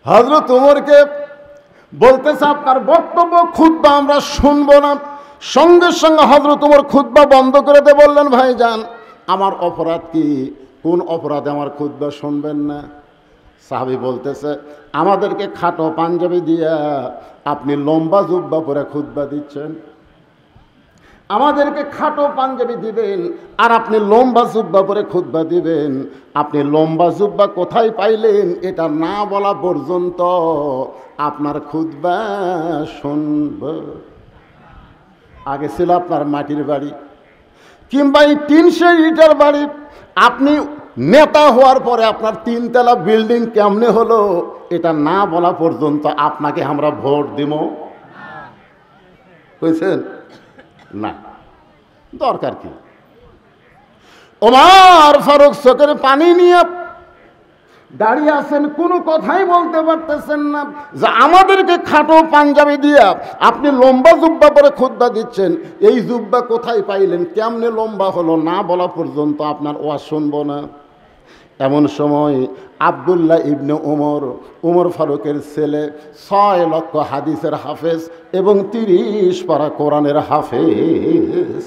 হযরত উমরকে বলতেছে আপনার বক্তব্য খুতবা আমরা শুনবো না। সঙ্গে সঙ্গে হযরত উমর খুতবা বন্ধ করে দিয়ে বললেন, ভাইজান আমার অপরাধ কি, কোন অপরাধে আমার খুতবা শুনবেন না? সাহাবী বলতেছে আমাদেরকে খাটো পাঞ্জাবি দিয়া আপনি লম্বা জুব্বা পরে খুতবা দিচ্ছেন, আমাদেরকে খাটো পাঞ্জাবি দিবেন আর আপনি লম্বা জুব্বা পরে খুতবা দিবেন। আপনি লম্বা জুব্বা কোথায় পাইলেন এটা না বলা পর্যন্ত আপনার খুতবা শুনব। আগে ছিল আপনার মাটির বাড়ি কিংবা এই টিনশেড ইটের বাড়ি, আপনি নেতা হওয়ার পরে আপনার ৩তলা বিল্ডিং কেমনে হলো এটা না বলা পর্যন্ত আপনাকে আমরা ভোট দিব বুঝছেন না। দরকার কি? ওমর ফারুক চোখের পানি নিয়ে দাঁড়িয়ে আছেন, কোনো কথাই বলতে পারতেছেন না যে আমাদেরকে খাটো পাঞ্জাবি দিয়া আপনি লম্বা জুব্বা পরে খুতবা দিচ্ছেন, এই জুব্বা কোথায় পাইলেন, কেমনে লম্বা হলো, না বলা পর্যন্ত আপনার ওয়াজ শুনবো না। এমন সময় আব্দুল্লাহ ইবনে উমর ফারুকের ছেলে ৬ লক্ষ হাদিসের হাফেজ এবং ৩০ পারা কোরআনের হাফেজ।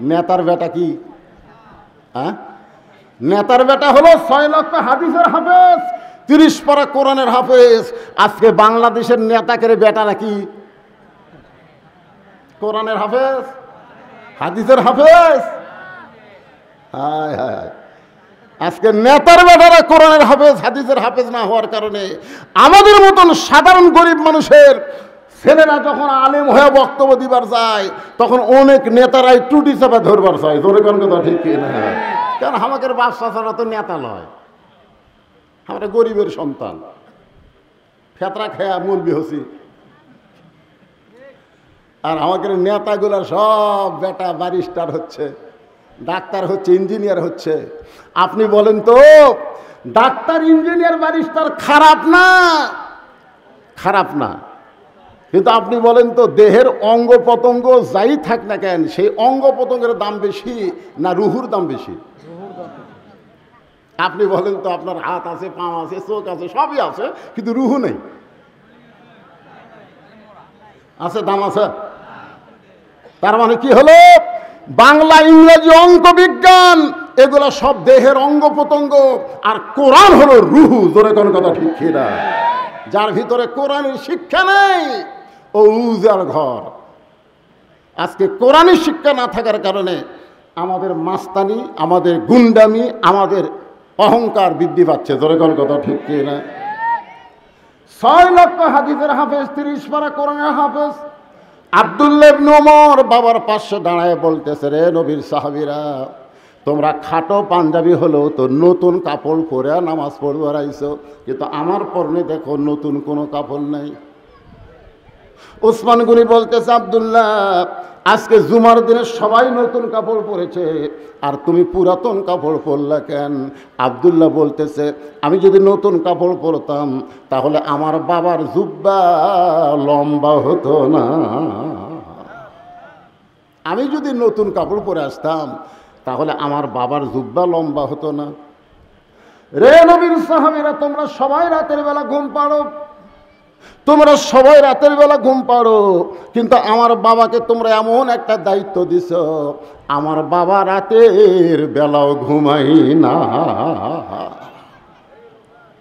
নেতার বেটা কি, হ্যাঁ নেতার বেটা হলো ৬ লক্ষ হাদিসের হাফেজ, ৩০ পারা কোরআনের হাফেজ। আজকে বাংলাদেশের নেতাকে বেটারা কি কোরআনের হাফেজ, হাদিসের হাফেজ? হায় হায়, আজকে নেতার বেটারা কোরআনের হাফেজ হাদিসের হাফেজ না হওয়ার কারণে আমাদের মতন সাধারণ গরিব মানুষের ছেলেরা যখন আলেম হয়ে বক্তব্য দিবার যায় তখন অনেক নেতারাই টুটি চাপা ধরবার চায়। জোরে কোন কথা ঠিক না? কারণ আমাদের বাচ্চা ছাড়া তো নেতা নয়, আমরা গরিবের সন্তান, ফেতরা খেয়া মুরবি হসি। আর আমাদের নেতাগুলা সব বেটা ব্যারিস্টার হচ্ছে, ডাক্তার হচ্ছে, ইঞ্জিনিয়ার হচ্ছে। আপনি বলেন তো ডাক্তার, ইঞ্জিনিয়ার, ব্যারিস্টার খারাপ না? খারাপ না, কিন্তু আপনি বলেন তো দেহের অঙ্গ প্রত্যঙ্গ যাই থাক না কেন সেই অঙ্গ প্রত্যঙ্গের দাম বেশি না রুহুর দাম বেশি? আপনি বলেন তো আপনার হাত আছে, পা আছে, চোখ আছে, সবই আছে, কিন্তু রুহু নেই, আছে দাম আছে? তার মানে কি হলো, বাংলা, ইংরেজি, অঙ্ক, বিজ্ঞান এগুলো সব দেহের অঙ্গ প্রত্যঙ্গ, আর কোরআন হলো রুহু। জোরে কোন কথা ঠিক না? যার ভিতরে কোরআনের শিক্ষা নেই ও উজার ঘর। আজকে কোরআনের শিক্ষা না থাকার কারণে আমাদের মাস্তানি, আমাদের গুন্ডামি, আমাদের অহংকার বৃদ্ধি পাচ্ছে। জোরে কোন কথা ঠিক না? ৬ লক্ষ হাদিসের হাফেজ, ৩০ পারা কোরআনের হাফেজ আব্দুল্লাহ ইবনে উমর বাবার পাশে দাঁড়ায় বলতেছে, রে নবীর সাহাবীরা, তোমরা খাটো পাঞ্জাবি হলেও তো নতুন কাপড় পরে নামাজ পড়বার আইছো, কিন্তু আমার পরনে দেখো নতুন কোনো কাপড় নাই। ওসমান গনি বলতেছে, আব্দুল্লাহ, আজকে জুমার দিনে সবাই নতুন কাপড় পরেছে আর তুমি পুরাতন কাপড় পরলা কেন? আব্দুল্লাহ বলতেছে, আমি যদি নতুন কাপড় পরতাম তাহলে আমার বাবার জুব্বা লম্বা হতো না। আমি যদি নতুন কাপড় পরে আসতাম তাহলে আমার বাবার জুব্বা লম্বা হতো না। রে নবীর সাহাবীরা, তোমরা সবাই রাতের বেলা ঘুম পাড়ো, তোমরা সবাই রাতের বেলা ঘুম পাড়ো, কিন্তু আমার বাবাকে তোমরা এমন একটা দায়িত্ব দিছ, আমার বাবা রাতের বেলাও ঘুমাই না।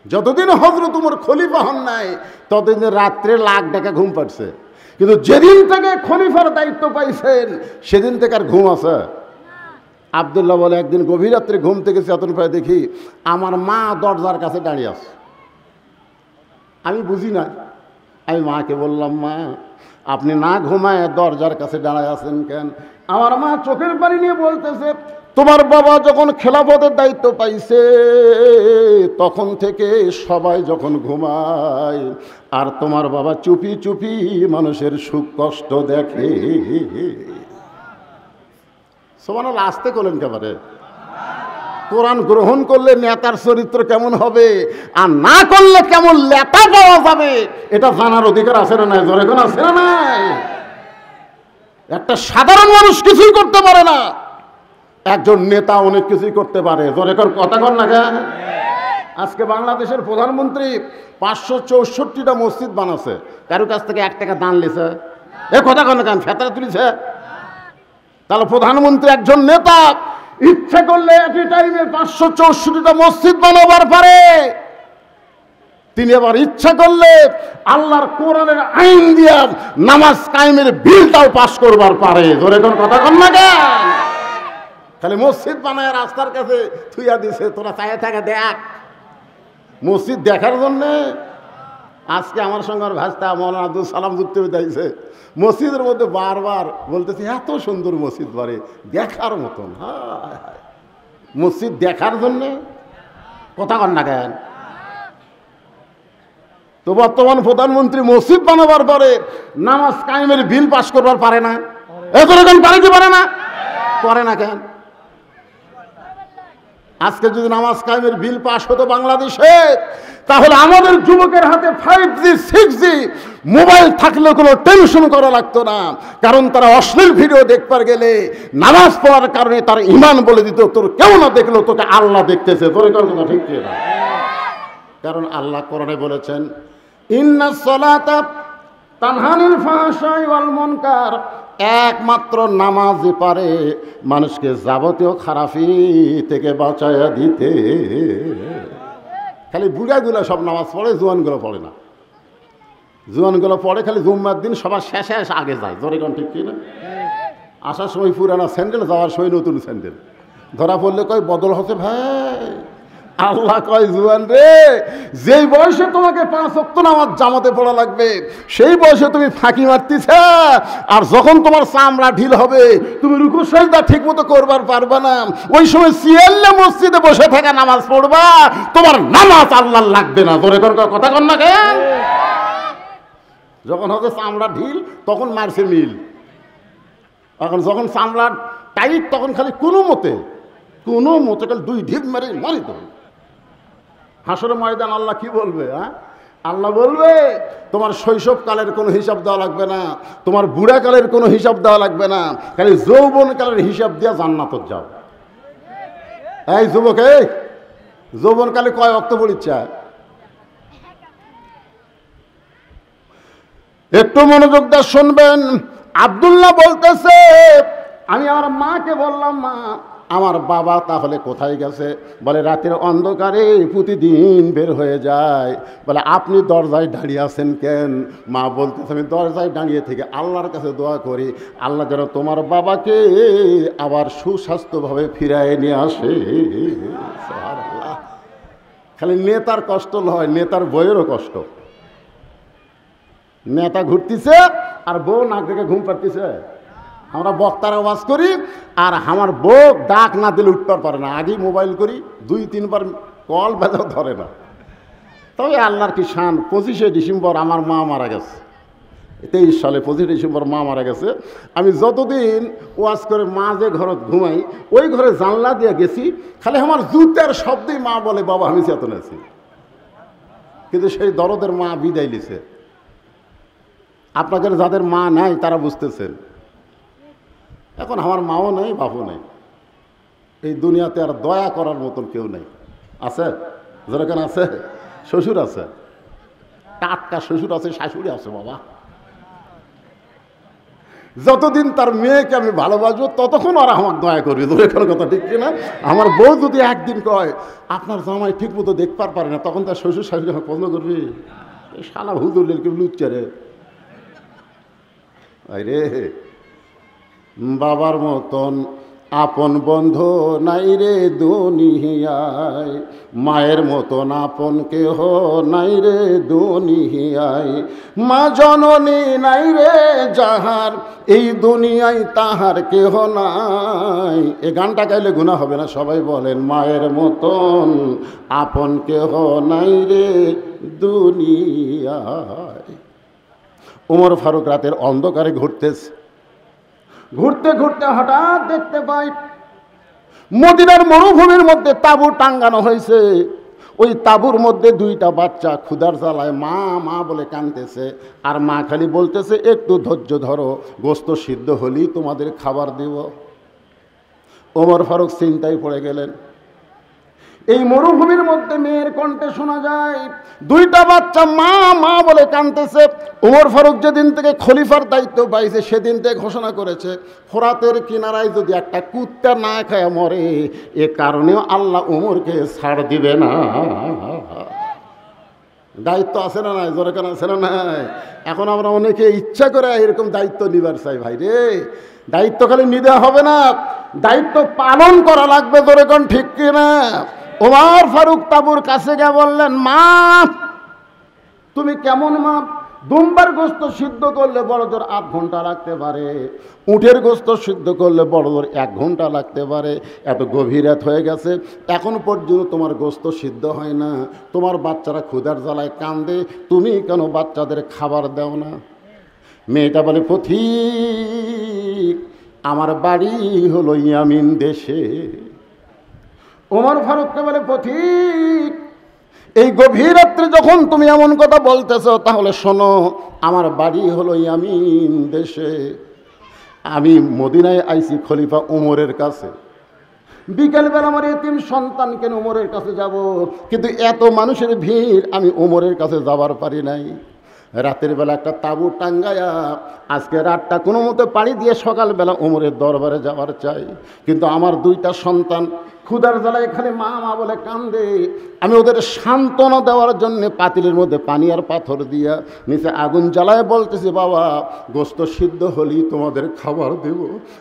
যতদিন হযরত ওমর খলিফা হন নাই ততদিন রাত্রে লাখ টাকা ঘুম পাড়ছে, কিন্তু যেদিন থেকে খলিফার দায়িত্ব পাইছেন সেদিন থেকে আর ঘুম আছে। আব্দুল্লাহ বলে, একদিন গভীর রাত্রে ঘুম থেকে চেতন পায় দেখি আমার মা দরজার কাছে দাঁড়িয়ে আছে। আমি বুঝি না, আমি মাকে বললাম, মা, আপনি না ঘুমায় দরজার কাছে দাঁড়ায় আছেন কেন? আমার মা চোখের পানি নিয়ে বলতেছে, তোমার বাবা যখন খেলাফতের দায়িত্ব পাইছে তখন থেকে সবাই যখন ঘুমায় আর তোমার বাবা চুপি চুপি মানুষের সুখ কষ্ট দেখে। সুবহানাল্লাহ, আসতে করলেন কেবারে। কোরআন গ্রহণ করলে নেতার চরিত্র কেমন হবে আর না করলে কেমন লেটা পাওয়া যাবে এটা জানার অধিকার আছে না নাই? জোরে কোন আছে না নাই? একটা সাধারণ মানুষ কিছুই করতে পারে না, একজন নেতা অনেক কিছুই করতে পারে। জোরে কোন কথা কর না কেন? আজকে বাংলাদেশের প্রধানমন্ত্রী 564টা মসজিদ বানাচ্ছে, কারো কাছ থেকে 1 টাকা দান লিছে? এ কথা কন না কেন? ফেতরা তুলিছে? তাহলে প্রধানমন্ত্রী একজন নেতা ইচ্ছা করলে একই টাইমে 564টা মসজিদ বানাবার পারে। তিনি আবার ইচ্ছা করলে আল্লাহর কোরআনের আইন দিয়া নামাজ কায়েমের বিলটাও পাস করবার পারে। ধরে কোন কথা কন না কেন? খালি মসজিদ বানায় রাস্তার কাছে থুইয়া দিছে, তোরা চায়ে থাকে দেখ। মসজিদ দেখার জন্য আজকে আমার সঙ্গে ভাস্তা মৌলানা আব্দুল সালাম যুক্ত হয়ে যাইছে, মসজিদের মধ্যে বারবার বলতেছে এত সুন্দর মসজিদ বাড়ি দেখার মতন। মসজিদ দেখার জন্য কথা কন না কেন? তো বর্তমান প্রধানমন্ত্রী মসজিদ বানাবার পরে নামাজ কায়েমের বিল পাস করবার পারে না? এরকম পারে কি পারে না? করে না কেন? আজকে যদি নামাজ কায়েমের বিল পাস হতো বাংলাদেশে, তাহলে আমাদের যুবকের হাতে 5G 6G মোবাইল থাকলে কোনো টেনশন করা লাগতো না, কারণ তারা অশ্লীল ভিডিও দেখবার গেলে নামাজ পড়ার কারণে তার ঈমান বলে দিত, তোর কেউ না দেখলো তোকে আল্লাহ দেখতেছে। তোর কথা ঠিক না? কারণ আল্লাহ কোরআনে বলেছেন, ইন্নাস সালাতা তানহা আনিল ফাহশাই ওয়াল মুনকার, একমাত্র নামাজই পারে মানুষকে যাবতীয় খারাপি থেকে বাঁচাইয়া দিতে। খালি বুড়াগুলো সব নামাজ পড়ে, জোয়ানগুলো পড়ে না। জোয়ানগুলো পড়ে খালি জুম্মার দিন সবার শেষে আগে যায়। জোরে কোন ঠিক কি না? আসার সময় পুরানা স্যান্ডেল, যাওয়ার সময় নতুন স্যান্ডেল। ধরা পড়লে কয় বদল হচ্ছে ভাই। আল্লাহ কয়, জুয়ান রে, যেই বয়সে তোমাকে 5 ওয়াক্ত নামাজ জামাতে পড়া লাগবে সেই বয়সে তুমি ফাঁকি মারতিছ, আর যখন তোমার চামড়া ঢিল হবে তুমি রুকু সাজদা ঠিক মতো করবার পারবা না, ওই সময় সিয়াল্লে মসজিদে বসে থাকা নামাজ পড়বা, তোমার নামাজ আল্লাহ লাগবে না। তোরে কথা কন না কেন? যখন হবে চামড়া ঢিল তখন মারছে মিল, এখন যখন চামড়া টাইট তখন খালি কোনো মতে খালি 2 ঢিপ মারি তো। হাসরের ময়দান আল্লাহ কি বলবে? আল্লাহ বলবে, তোমার শৈশবকালের কোনো হিসাব দেওয়া লাগবে না, তোমার বুড়াকালের কোনো হিসাব দেওয়া লাগবে না, খালি যৌবনকালের হিসাব দিয়া জান্নাত যাও। এই যুবক, এই যৌবনকালে কয় ওয়াক্ত পড়িচ্ছা? একটু মনোযোগ দিয়ে শুনবেন। আব্দুল্লাহ বলতেছে, আমি আমার মাকে বললাম, মা, আমার বাবা তাহলে কোথায় গেছে? বলে রাতের অন্ধকারে প্রতিদিন বের হয়ে যায়। বলে আপনি দরজায় দাঁড়িয়ে আছেন কেন? মা বলতেছে, আমি দরজায় দাঁড়িয়ে থেকে আল্লাহর কাছে দোয়া করি, আল্লাহ যেন তোমার বাবাকে আবার সুস্বাস্থ্যভাবে ফিরায় নিয়ে আসে। সুবহানাল্লাহ। খালি নেতার কষ্ট নয়, নেতার বইয়েরও কষ্ট। নেতা ঘুরতেছে আর বউ নাক দেখে ঘুম পাড়তেছে। আমরা বক্তার আওয়াজ করি আর আমার বউ ডাক না দিলে উঠতে পারে না, আগেই মোবাইল করি, 2-3 বার কল বাজাও ধরে না। তবে আল্লাহর কি শান, 25শে ডিসেম্বর আমার মা মারা গেছে। 23 সালে 25 ডিসেম্বর মা মারা গেছে। আমি যতদিন ওয়াজ করে মা যে ঘরত ঘুমাই ওই ঘরে জানলা দিয়ে গেছি, খালি আমার জুতার শব্দেই মা বলে বাবা আমি চেতন আছি। কিন্তু সেই দরদের মা বিদায় নিছে। আপনাদের যাদের মা নাই তারা বুঝতেছেন। এখন আমার মাও নেই, বাপও নেই, এই দুনিয়াতে আর দয়া করার মতন কেউ নেই। আছে যেরকম আছে শ্বশুর আছে, টাটকা শ্বশুর আছে, শাশুড়ি আছে। বাবা যতদিন তার মেয়েকে আমি ভালোবাসবো ততক্ষণ আর আমার দয়া করবি। যেরকম কথা ঠিক কিনা? আমার বউ যদি একদিন কয় আপনার জামাই ঠিক মতো দেখবার পারে না, তখন তার শ্বশুর শাশুড়ি আমার পছন্দ করবি? এই শালা হুজুর কেউ লুচ্চে রে। রে বাবার মতন আপন বন্ধু নাই রে দুনিয়ায়, মায়ের মতন আপন কেহ নাই রে দুনিয়ায়, মা জননী নাই রে যাহার এই দুনিয়ায় তাহার কেহ নাই। এই গানটা গাইলে গুনাহ হবে না? সবাই বলেন মায়ের মতন আপন কেহ নাই রে দুনিয়ায়। ওমর ফারুক রাতের অন্ধকারে ঘুরতেছে, ঘুরতে ঘুরতে হঠাৎ দেখতে পাই মদিনার মরুভূমির মধ্যে তাঁবু টাঙ্গানো হয়েছে। ওই তাঁবুর মধ্যে দুইটা বাচ্চা ক্ষুধার জ্বালায় মা মা বলে কাঁদতেছে, আর মা খালি বলতেছে একটু ধৈর্য ধরো, গোস্ত সিদ্ধ হলেই তোমাদের খাবার দেব। ওমর ফারুক চিন্তায় পড়ে গেলেন। এই মরুভূমির মধ্যে মেয়ের কণ্ঠে শোনা যায় দুইটা বাচ্চা মা মা বলে কাঁদতেছে। ওমর ফারুক যেদিন থেকে খলিফার দায়িত্ব পাইছে সেদিন থেকে ঘোষণা করেছে ফোরাতের কিনারায় যদি একটা কুত্তা না খায় মরে, এ কারণেও আল্লাহ ওমরকে ছাড় দিবে না। দায়িত্ব আছে না নাই? জোরে কেন আছে না নাই? এখন আমরা অনেকে ইচ্ছা করে এরকম দায়িত্ব নিবার চাই। ভাই রে, দায়িত্ব খালি নিতে হবে না, দায়িত্ব পালন করা লাগবে। জোরে কোন ঠিক কিনা? ওমর ফারুক তাঁবুর কাছে গিয়ে বললেন মা তুমি কেমন মা? দুম্বার গোস্ত সিদ্ধ করলে বড় জোর 8 ঘন্টা লাগতে পারে, উটের গোস্ত সিদ্ধ করলে বড় জোর 1 ঘন্টা লাগতে পারে। এত গভীর রাত হয়ে গেছে, এখন পর্যন্ত তোমার গোস্ত সিদ্ধ হয় না, তোমার বাচ্চারা ক্ষুধার জ্বালায় কান্দে, তুমি কেন বাচ্চাদের খাবার দাও না? মেয়েটা বলে পথিক আমার বাড়ি হলো ইয়ামিন দেশে। ওমর ফারুককে বলে পথিক এই গভীর রাত্রে যখন তুমি এমন কথা বলতেছো তাহলে শোনো, আমার বাড়ি হলো ইয়ামিন দেশে, আমি মদিনায় আইছি খলিফা ওমরের কাছে। বিকেলবেলা আমার এতিম সন্তানকে ওমরের কাছে যাব, কিন্তু এত মানুষের ভিড় আমি ওমরের কাছে যাবার পারি নাই। রাতের বেলা একটা তাঁবু টাঙ্গায়া আজকে রাতটা কোনো মতে পাড়ি দিয়ে সকালবেলা ওমরের দরবারে যাওয়ার চাই, কিন্তু আমার দুইটা সন্তান ক্ষুধার জ্বালায় এখানে মা মা বলে কান্দে। আমি ওদের সান্ত্বনা দেওয়ার জন্য পাতিলের মধ্যে পানি আর পাথর দিয়া নিচে আগুন জ্বালায় বলতেছি বাবা গোস্ত সিদ্ধ হলেই তোমাদের খাবার দেব।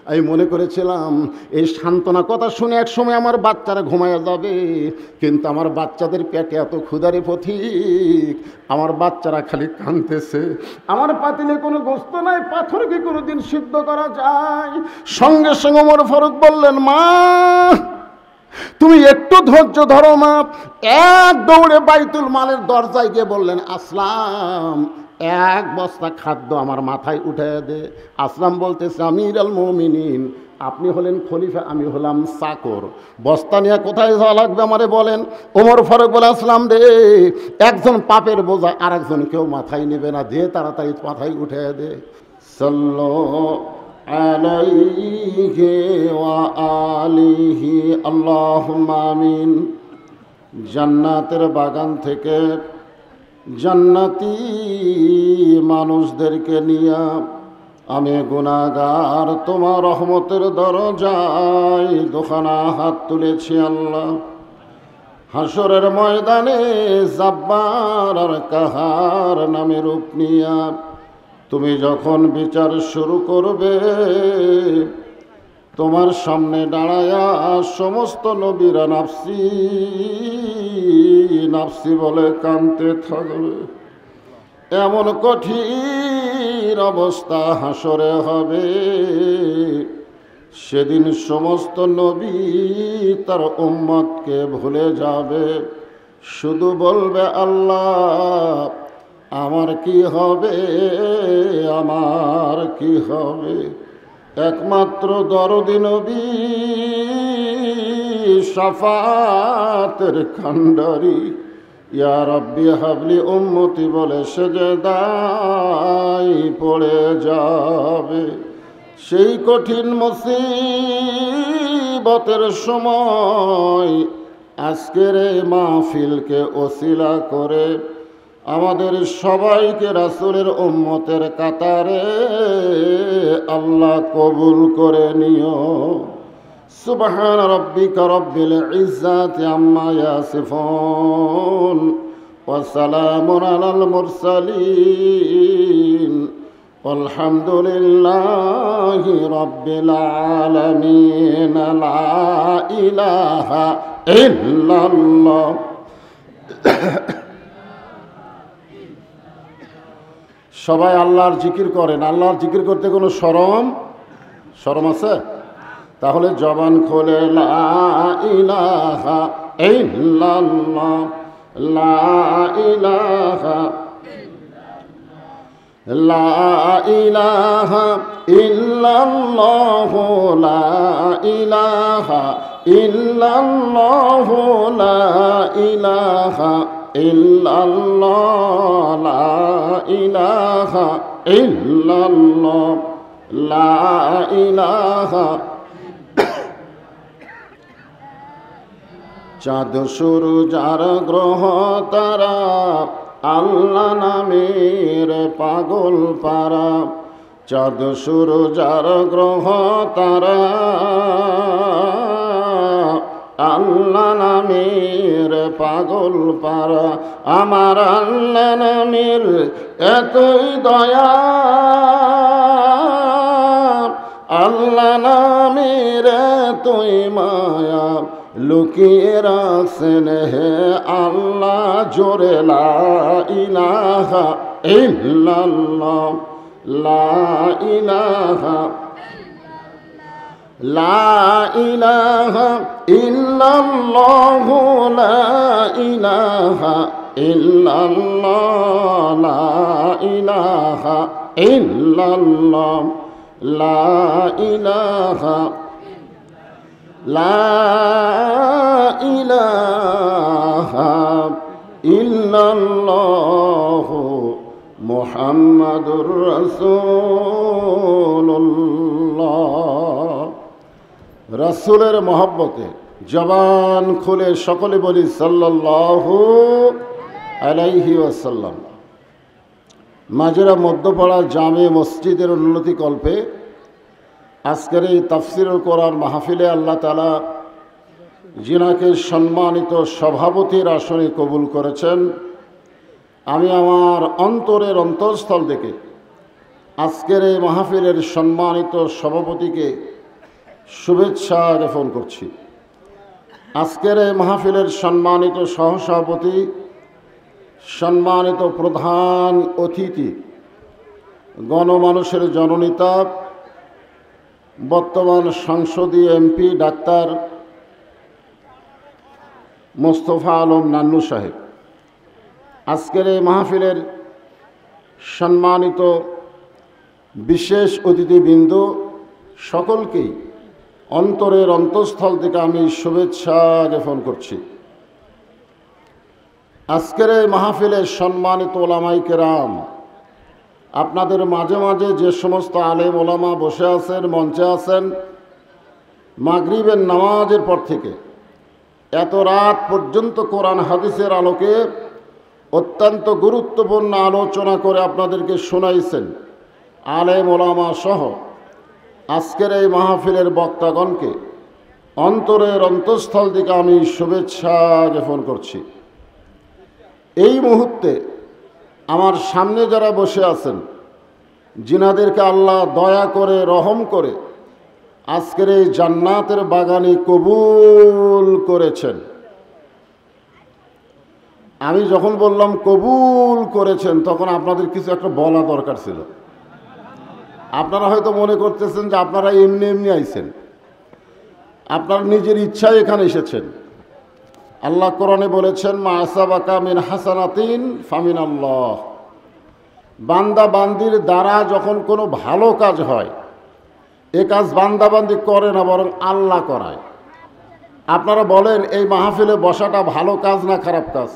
আমি মনে করেছিলাম এই সান্ত্বনা কথা শুনে এক সময় আমার বাচ্চারা ঘুমায়া যাবে, কিন্তু আমার বাচ্চাদের পেটে এত ক্ষুধারে পথিক, আমার বাচ্চারা খালি কাঁদতেছে। আমার পাতিলে কোনো গোস্ত নাই, পাথর কি কোনোদিন সিদ্ধ করা যায়? সঙ্গে সঙ্গে ওমর ফারুক বললেন মা তুমি একটু ধৈর্য ধরো মা। এক দৌড়ে বাইতুল মালের দরজায় গিয়ে বললেন আসলাম 1 বস্তা খাদ্য আমার মাথায় উঠে দে। আসলাম বলতেছে আমিরুল মুমিনিন, আপনি হলেন খলিফা, আমি হলাম চাকর, বস্তা নিয়ে কোথায় যাওয়া লাগবে আমারে বলেন। ওমর ফারুক বলে আসলাম দে, একজন পাপের বোঝা আর একজন কেউ মাথায় নেবে না, যে তাড়াতাড়ি মাথায় উঠে দে। সাল্লাল্লাহু আলাইহি ওয়া আলিহি আল্লাহুম্মা আমিন। জান্নাতের বাগান থেকে জান্নাতি মানুষদেরকে নিয়ে আমি গুনাহগার তোমার রহমতের দরজায় দুখানা হাত তুলেছি আল্লাহ। হাসরের ময়দানে জাব্বার আর কাহার নামে রূপ নিয়া তুমি যখন বিচার শুরু করবে, তোমার সামনে দাঁড়ায়া সমস্ত নবীরা নাফসি নাফসি বলে কাঁদতে থাকবে। এমন কঠিন অবস্থা হাসরে হবে, সেদিন সমস্ত নবী তার উম্মতকে ভুলে যাবে, শুধু বলবে আল্লাহ আমার কি হবে, আমার কি হবে, একমাত্র দরদি নবী শাফাতের কান্ডারি। ইয়া রাব্বি হাবলি উম্মতি বলে সেজদায় পড়ে যাবে। সেই কঠিন মুসিবতের সময় আজকের এই মাহফিলকে ওসিলা করে আমাদের সবাইকে রাসূলের উম্মতের কাতারে আল্লাহ কবুল করে নিও। সুবহান রাব্বিকা রব্বিল ইজ্জাতি আম্মা ইয়াসিফুন ওয়া সালামুন আলাল মুরসালিন আলহামদুলিল্লাহি রাব্বিল আলামিন। লা ইলাহা ইল্লাল্লাহ। সবাই আল্লাহর জিকির করেন। আল্লাহর জিকির করতে কোনো শরম আছে? তাহলে জবান খোলে লা ইলাহা ইল্লাল্লাহ, লা ইলাহা, লা ইলাহা ইল্লাল্লাহ, লা ইলাহা ইল্লাল্লাহ, লা ইলাহা ইল্লাল্লাহ, লা ইলাহা ইল্লাল্লাহ, লা ইলাহা। চাঁদ সূরজ আর গ্রহ তারা আল্লাহ নামের পাগল পারা। চাঁদ সূরজ আর গ্রহ তারা আল্লাহ নামের পাগল পারা। আমার আল্লাহ নামের এতই দয়া, আল্লাহ নামের এতই মায়া, লুকিয়ে রাখছেন হে আল্লাহ জোরে লা ইলাহা ইল্লাল্লাহ, লা ইলাহা, লা ইলাহা ইল্লাল্লাহ, লা ইলাহা ইল্লাল্লাহ, লা ইলাহা ইল্লাল্লাহ, লা ইলাহা, লা ইলাহা ইল্লাল্লাহ মুহাম্মাদুর রাসূলুল্লাহ। রাসূলের মহব্বতে জবান খুলে সকলে বলি সাল্লাল্লাহু আলাইহি ওয়াসাল্লাম। মাজরা মধ্যপাড়া জামে মসজিদের উন্নতি কল্পে আজকের এই তাফসিরুল কোরআন মাহফিলে আল্লাহ তাআলা যিনাকে সম্মানিত সভাপতির আসনে কবুল করেছেন, আমি আমার অন্তরের অন্তঃস্থল থেকে আজকের এই মাহফিলের সম্মানিত সভাপতিকে শুভেচ্ছা জ্ঞাপন করছি। আজকের এই মাহফিলের সম্মানিত সহসভাপতি, সম্মানিত প্রধান অতিথি, গণমানুষের জননেতা, বর্তমান সংসদীয় এমপি ডাক্তার মোস্তফা আলম নান্নু সাহেব, আজকের এই মাহফিলের সম্মানিত বিশেষ অতিথিবৃন্দ, সকলকেই অন্তরের অন্তঃস্থল থেকে আমি শুভেচ্ছা জ্ঞাপন করছি। আজকের এই মাহফিলের সম্মানিত ওলামায়ে কেরাম, আপনাদের মাঝে মাঝে যে সমস্ত আলেম ওলামা বসে আছেন, মঞ্চে আছেন, মাগরিবের নামাজের পর থেকে এত রাত পর্যন্ত কোরআন হাদিসের আলোকে অত্যন্ত গুরুত্বপূর্ণ আলোচনা করে আপনাদেরকে শোনাইছেন, আলেম ওলামা সহ আজকের এই মাহফিলের বক্তাগণকে অন্তরের অন্তঃস্থল থেকে আমি শুভেচ্ছা জ্ঞাপন করছি। এই মুহূর্তে আমার সামনে যারা বসে আছেন, যিনাদেরকে আল্লাহ দয়া করে রহম করে আজকের এই জান্নাতের বাগানে কবুল করেছেন, আমি যখন বললাম কবুল করেছেন তখন আপনাদের কিছু একটা বলা দরকার ছিল। আপনারা হয়তো মনে করতেছেন যে আপনারা এমনি এমনি আইছেন, আপনার নিজের ইচ্ছায় এখানে এসেছেন। আল্লাহ কোরআনে বলেছেন, মা আসাবাকা মিন হাসানাতিন ফামিনাল্লাহ, বান্দা বান্দির দ্বারা যখন কোনো ভালো কাজ হয়, এ কাজ বান্দাবান্দি করে না, বরং আল্লাহ করায়। আপনারা বলেন এই মাহফিলে বসাটা ভালো কাজ না খারাপ কাজ?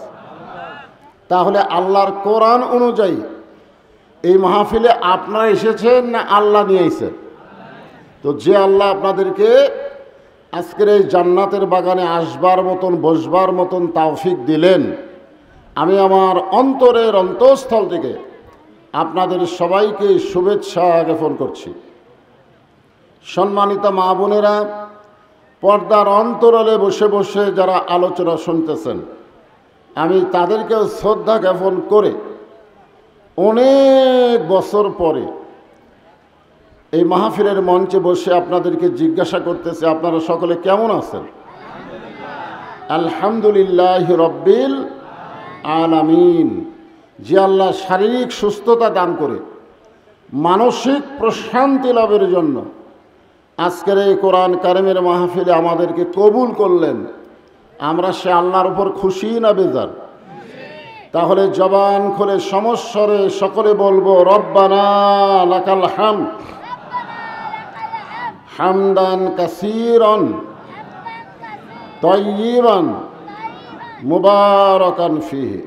তাহলে আল্লাহর কোরআন অনুযায়ী এই মাহফিলে আপনারা এসেছেন না আল্লাহ নিয়ে এসেছেন? তো যে আল্লাহ আপনাদেরকে আজকের এই জান্নাতের বাগানে আসবার মতন, বসবার মতন তৌফিক দিলেন, আমি আমার অন্তরের অন্তঃস্থল থেকে আপনাদের সবাইকে শুভেচ্ছা জ্ঞাপন করছি। সম্মানিত মা বোনেরা, পর্দার অন্তরালে বসে বসে যারা আলোচনা শুনতেছেন, আমি তাদেরকেও শ্রদ্ধা জ্ঞাপন করে অনেক বছর পরে এই মাহফিলের মঞ্চে বসে আপনাদেরকে জিজ্ঞাসা করতেছে, আপনারা সকলে কেমন আছেন? আলহামদুলিল্লাহ রব্বিল আলামিন। যে আল্লাহ শারীরিক সুস্থতা দান করে মানসিক প্রশান্তি লাভের জন্য আজকের এই কোরআন কারিমের মাহফিলে আমাদেরকে কবুল করলেন, আমরা সে আল্লাহর উপর খুশি না বেজার? তাহলে জবান খুলে সমস্বরে সকলে বলবো, রব্বানা লাকাল হামদ হামদান কাসীরান তাইয়িবান মুবারাকান ফীহি।